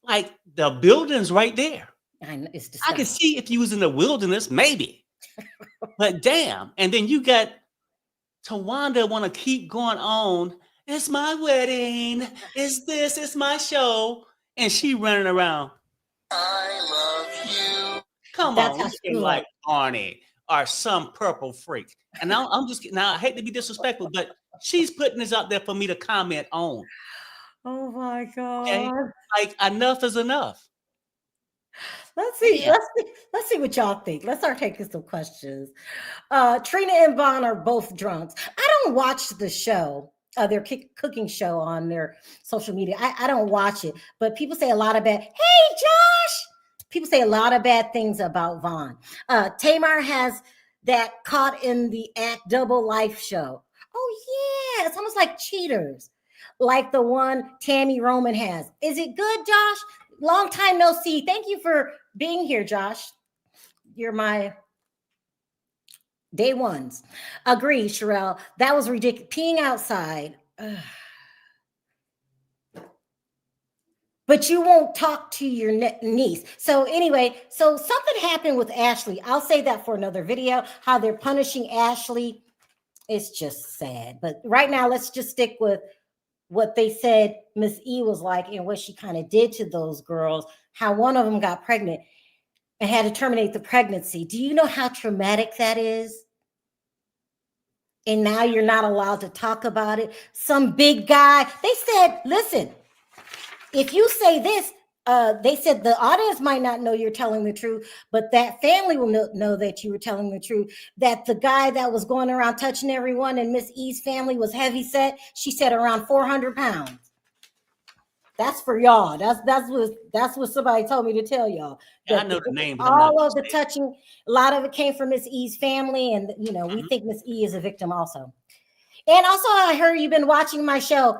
Like the building's right there. It's disgusting. I can see if you was in the wilderness, maybe. But damn. And then you got Tawanda want to keep going on. It's my wedding. It's my show. And she running around. I love you. Come on, you like Arnie or some purple freak. And now I hate to be disrespectful, but she's putting this out there for me to comment on. Oh my God. Okay? Like enough is enough. Let's see what y'all think. Let's start taking some questions. Trina and Vaughn are both drunks. I don't watch the show, their cooking show on their social media. I don't watch it, but people say a lot of bad. Hey, Josh! People say a lot of bad things about Vaughn. Tamar has that Caught in the Act double life show. Oh yeah, it's almost like Cheaters, like the one Tammy Roman has. Is it good, Josh? Long time no see. Thank you for being here, Josh. You're my day ones. Agree, Sherelle. That was ridiculous. Peeing outside. Ugh. But you won't talk to your niece. So anyway, so something happened with Ashley. I'll say that for another video, how they're punishing Ashley. It's just sad. But right now, let's just stick with what they said Miss E was like and what she kind of did to those girls, how one of them got pregnant and had to terminate the pregnancy. Do you know how traumatic that is? And now you're not allowed to talk about it. Some big guy, they said, listen, if you say this, they said the audience might not know you're telling the truth, but that family will know that you were telling the truth. That the guy that was going around touching everyone in Miss E's family was heavy set. She said around 400 pounds. That's for y'all. That's what somebody told me to tell y'all. Yeah, I know the name. All of the touching, a lot of it came from Miss E's family, and we think Miss E is a victim also. And also, I heard you've been watching my show,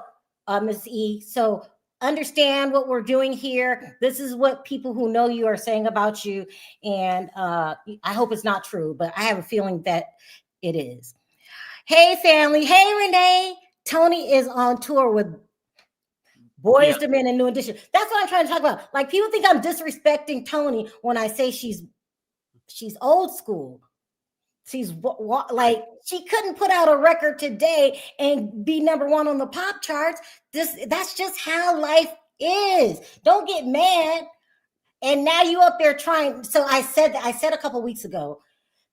Miss E. So understand what we're doing here. This is what people who know you are saying about you. And I hope it's not true, but I have a feeling that it is. Hey, family. Hey, Renee. Tony is on tour with Boys to Men and New Edition. That's what I'm trying to talk about. Like, people think I'm disrespecting Tony when I say she's old school. She's like, she couldn't put out a record today and be number one on the pop charts. That's just how life is. Don't get mad. And now you up there trying. So I said a couple weeks ago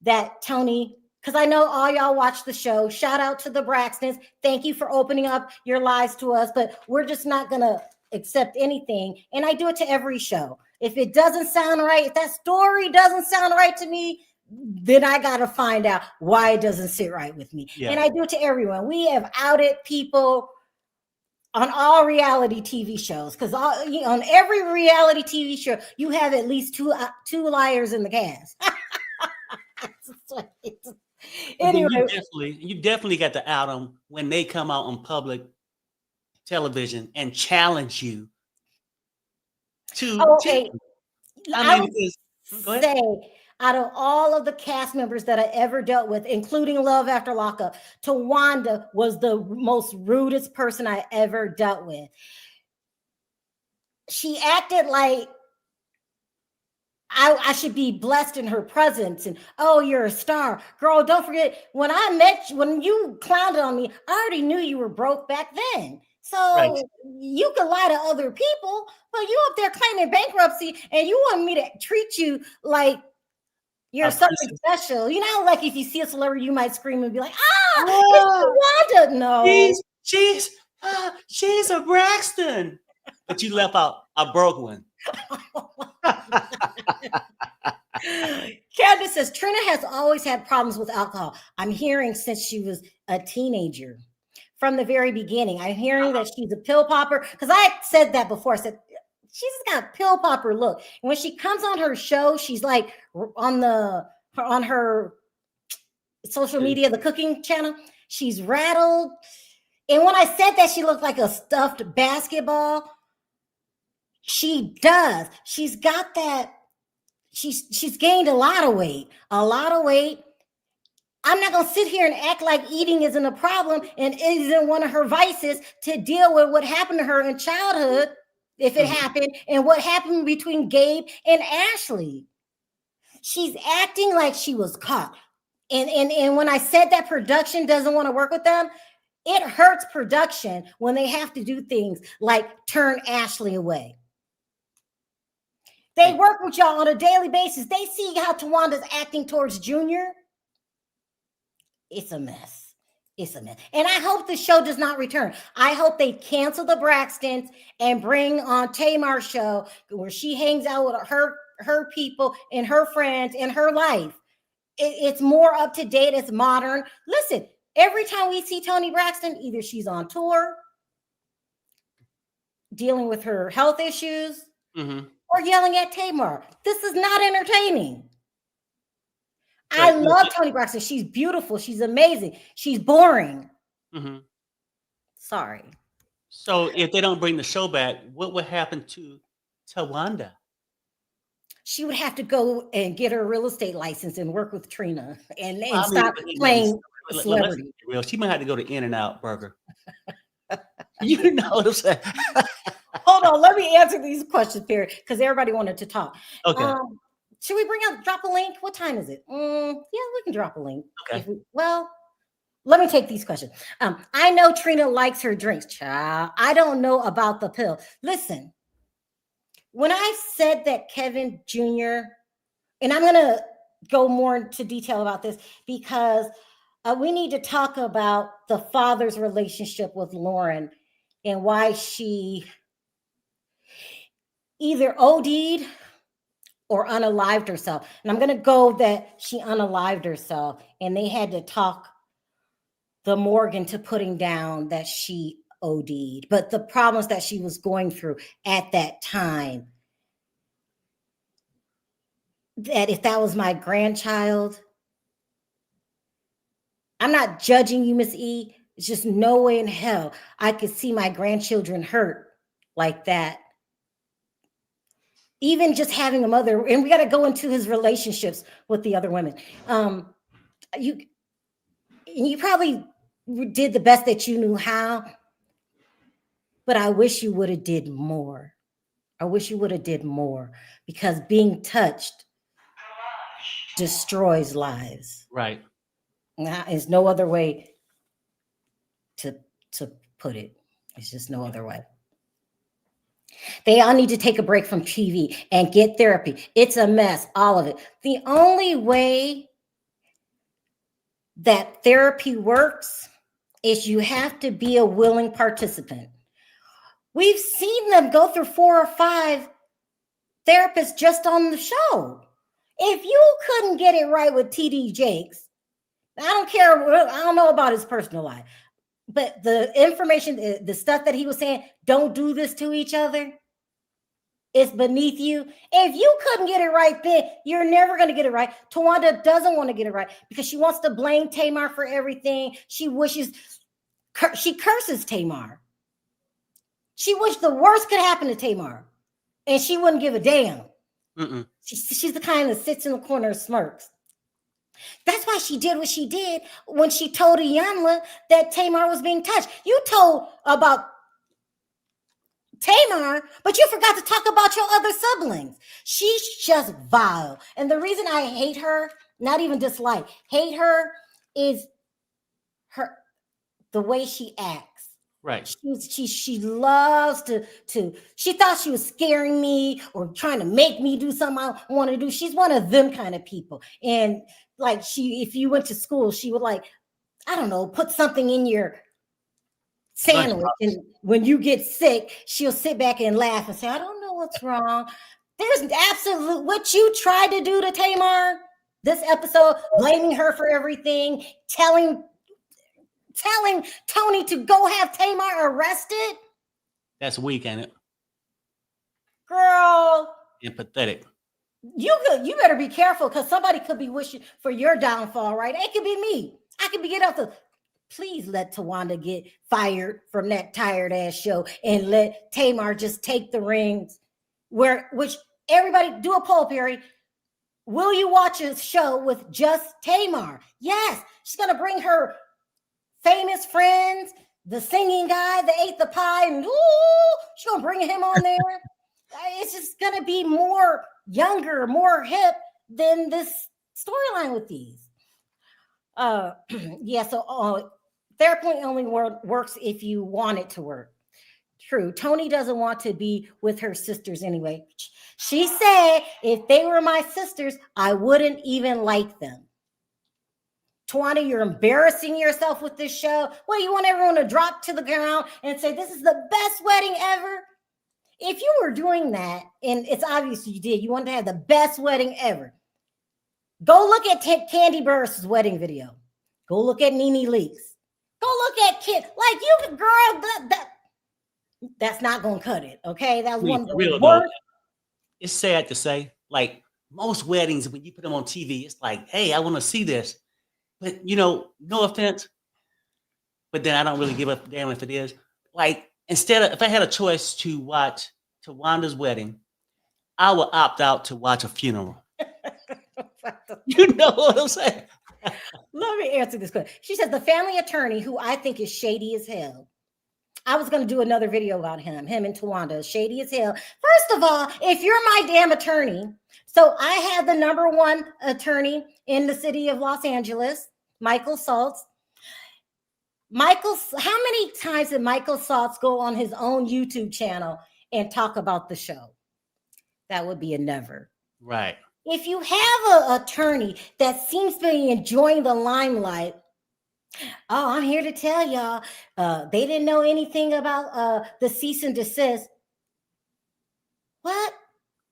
that Tony, because I know all y'all watch the show. Shout out to the Braxtons. Thank you for opening up your lives to us, but we're just not going to accept anything. And I do it to every show. If it doesn't sound right, if that story doesn't sound right to me, then I got to find out why it doesn't sit right with me. Yeah. And I do it to everyone. We have outed people on all reality TV shows, because on every reality TV show, you have at least two liars in the cast. Anyway, you definitely got to out them when they come out on public television and challenge you to. Okay, go ahead. Out of all of the cast members that I ever dealt with, including Love After Lockup, Tawanda was the most rudest person I ever dealt with. She acted like I should be blessed in her presence, and oh, you're a star. Girl, don't forget, when I met you, when you clowned on me, I already knew you were broke back then. Right. So you could lie to other people, but you up there claiming bankruptcy, and you want me to treat you like you're A something person. special. You know, like if you see a celebrity, you might scream and be like, Ah, it's Tawanda. No. she's a Braxton. But you left out a broke one. Candace says Trina has always had problems with alcohol. I'm hearing since she was a teenager, from the very beginning. I'm hearing that she's a pill popper, because I said that before. I said she's got a pill popper look. And when she comes on her show, she's like on her social media, the cooking channel, she's rattled. And when I said that she looked like a stuffed basketball, she does. She's got that. She's gained a lot of weight. I'm not gonna sit here and act like eating isn't a problem and isn't one of her vices to deal with what happened to her in childhood, if it happened, and what happened between Gabe and Ashley. She's acting like she was caught. And when I said that production doesn't want to work with them, it hurts production when they have to do things like turn Ashley away. They work with y'all on a daily basis. They see how Tawanda's acting towards Junior. It's a mess. It's a mess. And I hope the show does not return. I hope they cancel the Braxtons and bring on Tamar's show where she hangs out with her people and her friends in her life. It's more up to date. It's modern. Listen, every time we see Toni Braxton, either she's on tour, dealing with her health issues, or yelling at Tamar. This is not entertaining. I love Toni Braxton. She's beautiful. She's amazing. She's boring. Sorry. So if they don't bring the show back, what would happen to Tawanda? She would have to go and get her real estate license and work with Trina and stop playing celebrity. Real. She might have to go to In-N-Out Burger. You know what I'm saying? Hold on, let me answer these questions, Perry, because everybody wanted to talk. Okay. Should we drop a link? What time is it? Yeah, we can drop a link. Okay. Let me take these questions. I know Trina likes her drinks, child. I don't know about the pill. Listen, when I said that Kevin Jr., and I'm going to go more into detail about this because we need to talk about the father's relationship with Lauren and why she either OD'd or unalived herself. And I'm going to go that she unalived herself, and they had to talk the Morgan to putting down that she OD'd. But the problems that she was going through at that time, that if that was my grandchild, I'm not judging you, Miss E. It's just no way in hell I could see my grandchildren hurt like that. Even just having a mother, and we got to go into his relationships with the other women. You probably did the best that you knew how, but I wish you would have did more. I wish you would have did more, because being touched destroys lives. Right. There's no other way to put it. It's just no other way. They all need to take a break from TV and get therapy. It's a mess, all of it. The only way that therapy works is you have to be a willing participant. We've seen them go through 4 or 5 therapists just on the show. If you couldn't get it right with TD Jakes, I don't care. I don't know about his personal life, but the information, the stuff that he was saying, don't do this to each other, it's beneath you. If you couldn't get it right then, you're never going to get it right. Tawanda doesn't want to get it right because she wants to blame Tamar for everything. She curses Tamar. She wished the worst could happen to Tamar, and she wouldn't give a damn. Mm-mm. She's the kind that sits in the corner and smirks. That's why she did what she did when she told Iyanla that Tamar was being touched. You told about Tamar, but you forgot to talk about your other siblings. She's just vile. And the reason I hate her, not even dislike, hate her is the way she acts. Right. She loves to she thought she was scaring me or trying to make me do something I want to do. She's one of them kind of people. And like if you went to school, she would like, I don't know, put something in your sandwich. Lunchbox. And when you get sick, she'll sit back and laugh and say, I don't know what's wrong. There's absolute what you tried to do to Tamar this episode, blaming her for everything, telling Tony to go have Tamar arrested. That's weak, ain't it? Girl. And pathetic. You better be careful because somebody could be wishing for your downfall, right? It could be me. I could be getting off the. Please let Tawanda get fired from that tired ass show and let Tamar just take the rings. Which everybody do a poll, Perry. Will you watch a show with just Tamar? Yes, she's gonna bring her famous friends, the singing guy that ate the pie, and she's gonna bring him on there. It's just gonna be more younger, more hip than this storyline with these. Yeah, so therapy only works if you want it to work. True. Tony doesn't want to be with her sisters anyway. She said, if they were my sisters, I wouldn't even like them. Tawanda, you're embarrassing yourself with this show. Well, you want everyone to drop to the ground and say, this is the best wedding ever? If you were doing that, and it's obvious you did, you wanted to have the best wedding ever. Go look at Candy Burris' wedding video. Go look at Nene Leakes. Go look at Kid. Like you, girl, that's not going to cut it, okay? That was one of the worst. It's sad to say, like most weddings, when you put them on TV, it's like, hey, I want to see this. But, no offense, but then I don't really give a damn if it is. Like, if I had a choice to watch Tawanda's wedding, I would opt out to watch a funeral. You know what I'm saying? Let me answer this question. She says, the family attorney, who I think is shady as hell. I was going to do another video about him and Tawanda, shady as hell. First of all, if you're my damn attorney, so I have the number one attorney in the city of Los Angeles, Michael Saltz. How many times did Michael Saltz go on his own YouTube channel and talk about the show? That would be a never. Right. If you have an attorney that seems to be enjoying the limelight, oh, I'm here to tell y'all, they didn't know anything about the cease and desist. What?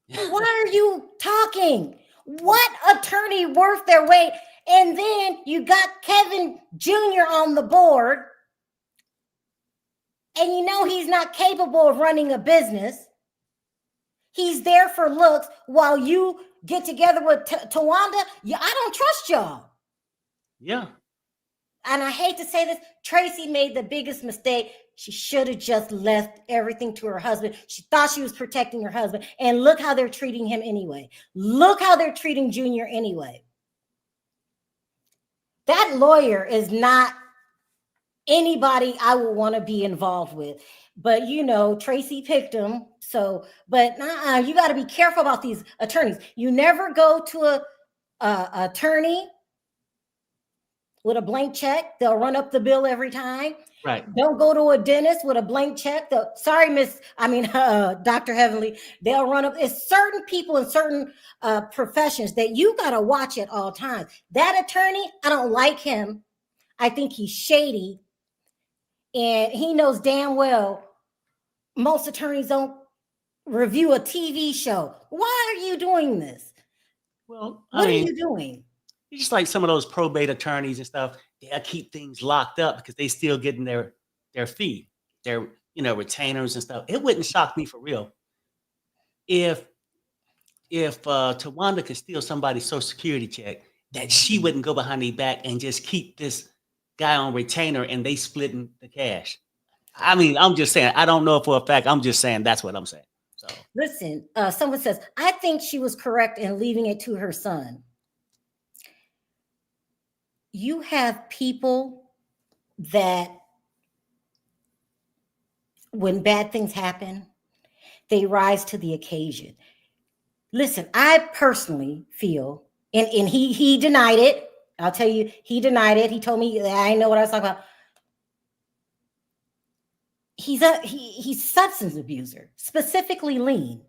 Why are you talking? What attorney worth their weight? And then you got Kevin Jr. on the board, and you know he's not capable of running a business. He's there for looks while you get together with Tawanda. I don't trust y'all. Yeah. And I hate to say this, Tracy made the biggest mistake. She should have just left everything to her husband. She thought she was protecting her husband. And look how they're treating him anyway. Look how they're treating Junior anyway. That lawyer is not anybody I would want to be involved with. But, Tracy picked him. So, but you got to be careful about these attorneys. You never go to a attorney with a blank check. They'll run up the bill every time. Right. Don't go to a dentist with a blank check. Dr. Heavenly. They'll run up. It's certain people in certain professions that you got to watch at all times. That attorney, I don't like him. I think he's shady. And he knows damn well most attorneys don't review a TV show. Why are you doing this? Well, what are you doing? It's just like some of those probate attorneys and stuff. They'll keep things locked up because they still getting their fee, their retainers and stuff. It wouldn't shock me for real if Tawanda could steal somebody's Social Security check, that she wouldn't go behind their back and just keep this guy on retainer and they splitting the cash. I mean, I'm just saying. I don't know for a fact. I'm just saying that's what I'm saying. So. So Listen, someone says, I think she was correct in leaving it to her son. You have people that when bad things happen, they rise to the occasion. Listen, I personally feel, and he denied it. I'll tell you, he denied it. He told me that I know what I was talking about. He's a substance abuser, specifically lean,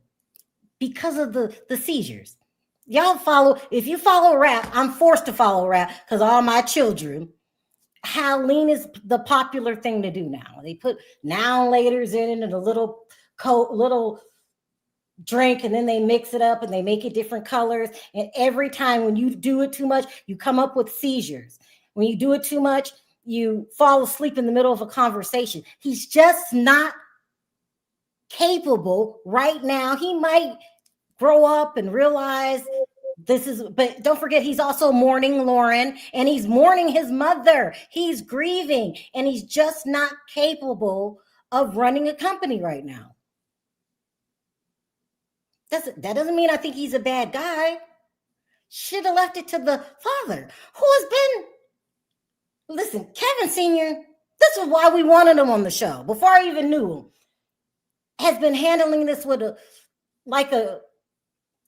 because of the seizures. Y'all follow, if you follow rap, I'm forced to follow rap because all my children, how lean is the popular thing to do now. They put now laters in it and a little drink, and then they mix it up and they make it different colors. And every time when you do it too much, you come up with seizures. When you do it too much, you fall asleep in the middle of a conversation. He's just not capable right now. He might grow up and realize this is, but don't forget, he's also mourning Lauren and he's mourning his mother. He's grieving and he's just not capable of running a company right now. That doesn't mean I think he's a bad guy. Should have left it to the father who has been, listen, Kevin Sr., this is why we wanted him on the show before I even knew him, has been handling this with like a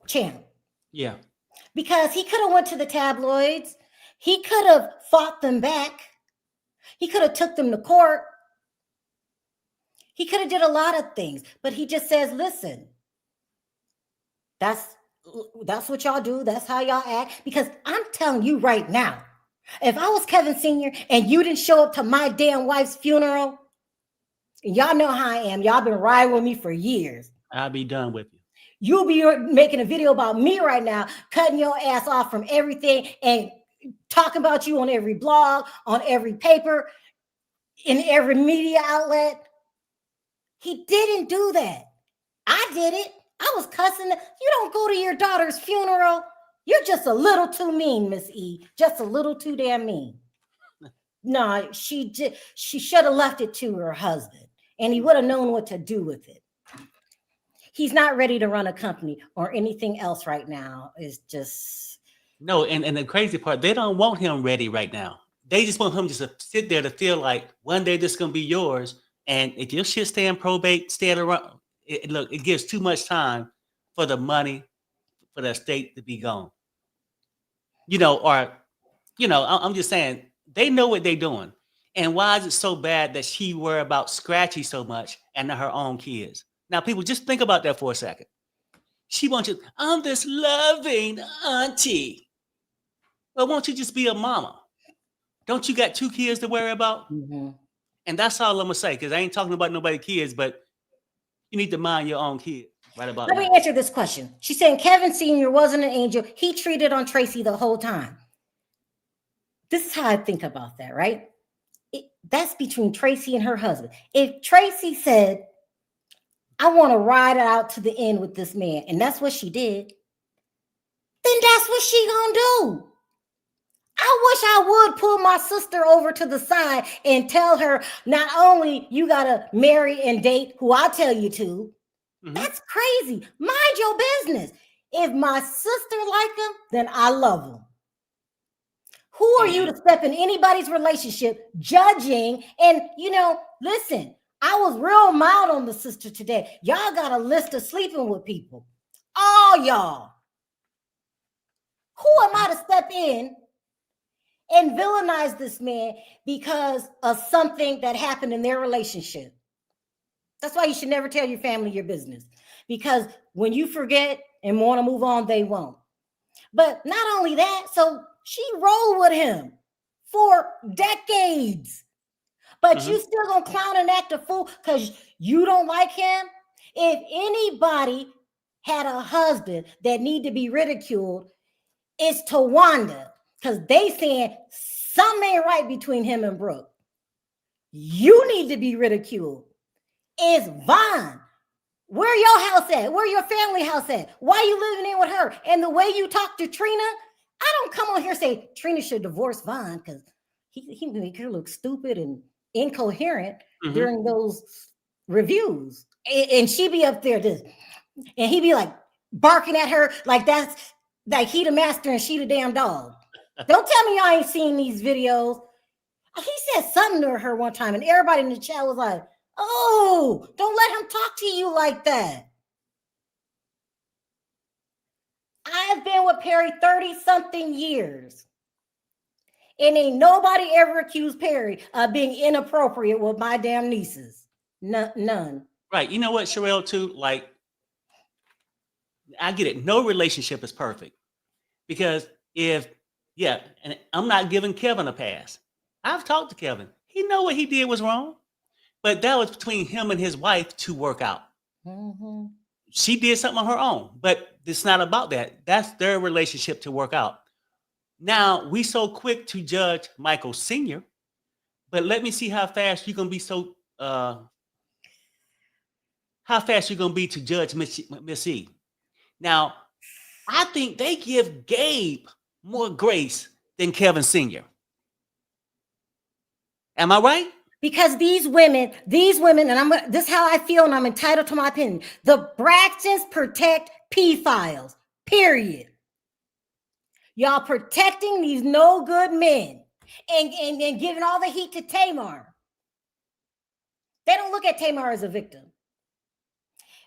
champ. yeah. Because he could have went to the tabloids. He could have fought them back. He could have took them to court. He could have did a lot of things, but he just says, listen, that's what y'all do. That's how y'all act. Because I'm telling you right now, if I was Kevin Sr. and you didn't show up to my damn wife's funeral, y'all know how I am. Y'all been riding with me for years. I'll be done with you. You'll be making a video about me right now, cutting your ass off from everything and talking about you on every blog, on every paper, in every media outlet. He didn't do that. I did it. I was cussing. You don't go to your daughter's funeral. You're just a little too mean, Miss E. Just a little too damn mean. No, she should have left it to her husband, and he would have known what to do with it. He's not ready to run a company or anything else right now. It's just no. And the crazy part, they don't want him ready right now. They just want him just to sit there to feel like one day this is gonna be yours. And if your shit stay in probate, stay around. It gives too much time for the money for the estate to be gone. I'm just saying they know what they're doing. And why is it so bad that she worry about Scratchy so much and not her own kids? Now, people, just think about that for a second. She wants you, I'm this loving auntie. Well, won't you just be a mama? Don't you got 2 kids to worry about? mm-hmm. And that's all I'm going to say, because I ain't talking about nobody's kids, but you need to mind your own kids right about Let now. me answer this question. She's saying Kevin Sr. wasn't an angel. He treated on Tracy the whole time. This is how I think about that, right? That's between Tracy and her husband. If Tracy said, I want to ride it out to the end with this man, and that's what she did, then that's what she gonna do. I wish I would pull my sister over to the side and tell her, not only you gotta marry and date who I tell you to, that's crazy. Mind your business. If my sister like him, then I love him. Who are you to step in anybody's relationship judging? And, listen, I was real mild on the sister today. Y'all got a list of sleeping with people. All y'all. Who am I to step in and villainize this man because of something that happened in their relationship? That's why you should never tell your family your business. Because when you forget and want to move on, they won't. But not only that, so she rolled with him for decades. But you still gonna clown and act a fool because you don't like him? If anybody had a husband that need to be ridiculed, it's Tawanda. Because they saying something ain't right between him and Brooke. You need to be ridiculed. It's Vaughn. Where your house at? Where your family house at? Why you living in with her? And the way you talk to Trina, I don't come on here and say Trina should divorce Vaughn because he make her look stupid and incoherent during those reviews. And she be up there just, And he be like barking at her like that's like he the master and she the damn dog. Don't tell me y'all ain't seen these videos. He said something to her one time, and everybody in the chat was like, oh, don't let him talk to you like that. I've been with Perry 30-something years. And ain't nobody ever accused Perry of being inappropriate with my damn nieces. None. Right. You know what, Sherelle, too? Like, I get it. No relationship is perfect. Because and I'm not giving Kevin a pass. I've talked to Kevin. He know what he did was wrong. But that was between him and his wife to work out. Mm-hmm. She did something on her own, but it's not about that. That's their relationship to work out. Now, we so quick to judge Michael Sr., but let me see how fast you're going to be how fast you're going to be to judge Miss E. Now, I think they give Gabe more grace than Kevin Sr. Am I right? Because these women, and this is how I feel, and I'm entitled to my opinion. The Braxtons protect pedophiles, period. Y'all protecting these no good men and giving all the heat to Tamar. They don't look at Tamar as a victim.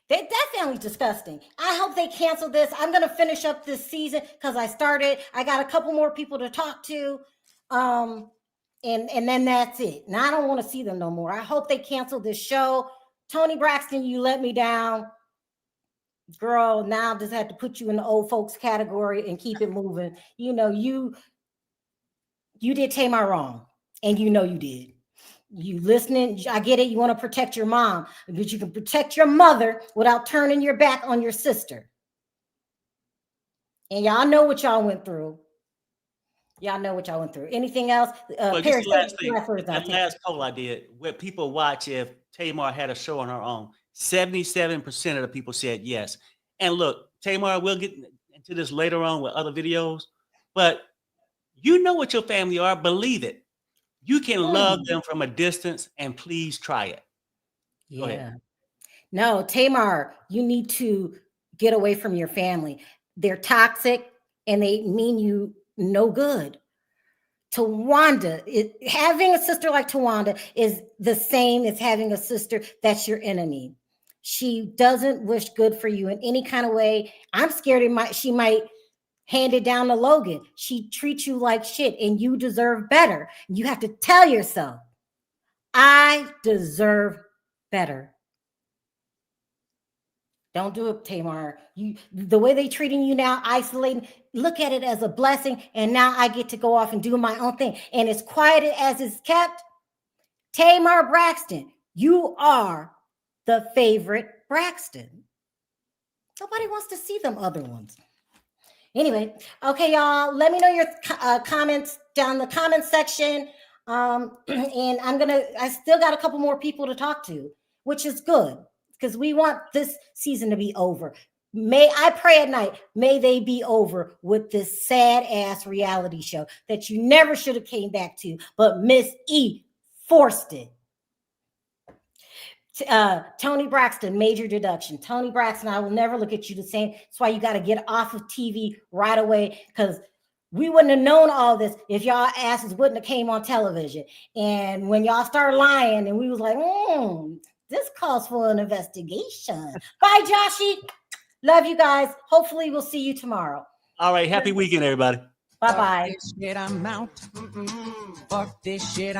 That family's disgusting. I hope they cancel this. I'm going to finish up this season because I got a couple more people to talk to. And then that's it. Now I don't want to see them no more. I hope they cancel this show. Toni Braxton, you let me down. Girl, now I just had to put you in the old folks category and keep it moving. You know, you did Tamar wrong. And you know you did. You listening, I get it. You want to protect your mom, but you can protect your mother without turning your back on your sister. And y'all know what y'all went through. Anything else? Well, just the last thing. That last poll I did, where people watch if Tamar had a show on her own, 77% of the people said yes. And look, Tamar, we'll get into this later on with other videos, but you know what your family are. Believe it. You can love them from a distance, and please try it. Go ahead. No, Tamar, you need to get away from your family. They're toxic and they mean you no good. Tawanda, having a sister like Tawanda is the same as having a sister that's your enemy. She doesn't wish good for you in any kind of way. I'm scared she might hand it down to Logan. She treats you like shit and you deserve better. You have to tell yourself, I deserve better. Don't do it, Tamar. The way they treating you now, isolating, look at it as a blessing. And now I get to go off and do my own thing. And as quiet as it's kept, Tamar Braxton, you are the favorite Braxton. Nobody wants to see them other ones. Anyway, okay, y'all, let me know your comments down in the comment section. And I still got a couple more people to talk to, which is good because we want this season to be over. May I pray at night, may they be over with this sad ass reality show that you never should have came back to, but Miss E forced it. Toni Braxton, major deduction. Toni Braxton, I will never look at you the same. That's why you got to get off of TV right away, because we wouldn't have known all this if y'all asses wouldn't have came on television. And when y'all started lying, and we was like, this calls for an investigation. Bye, Joshy. Love you guys. Hopefully we'll see you tomorrow. All right. Happy weekend, everybody. Bye-bye. Fuck this shit, I'm out. Fuck this shit,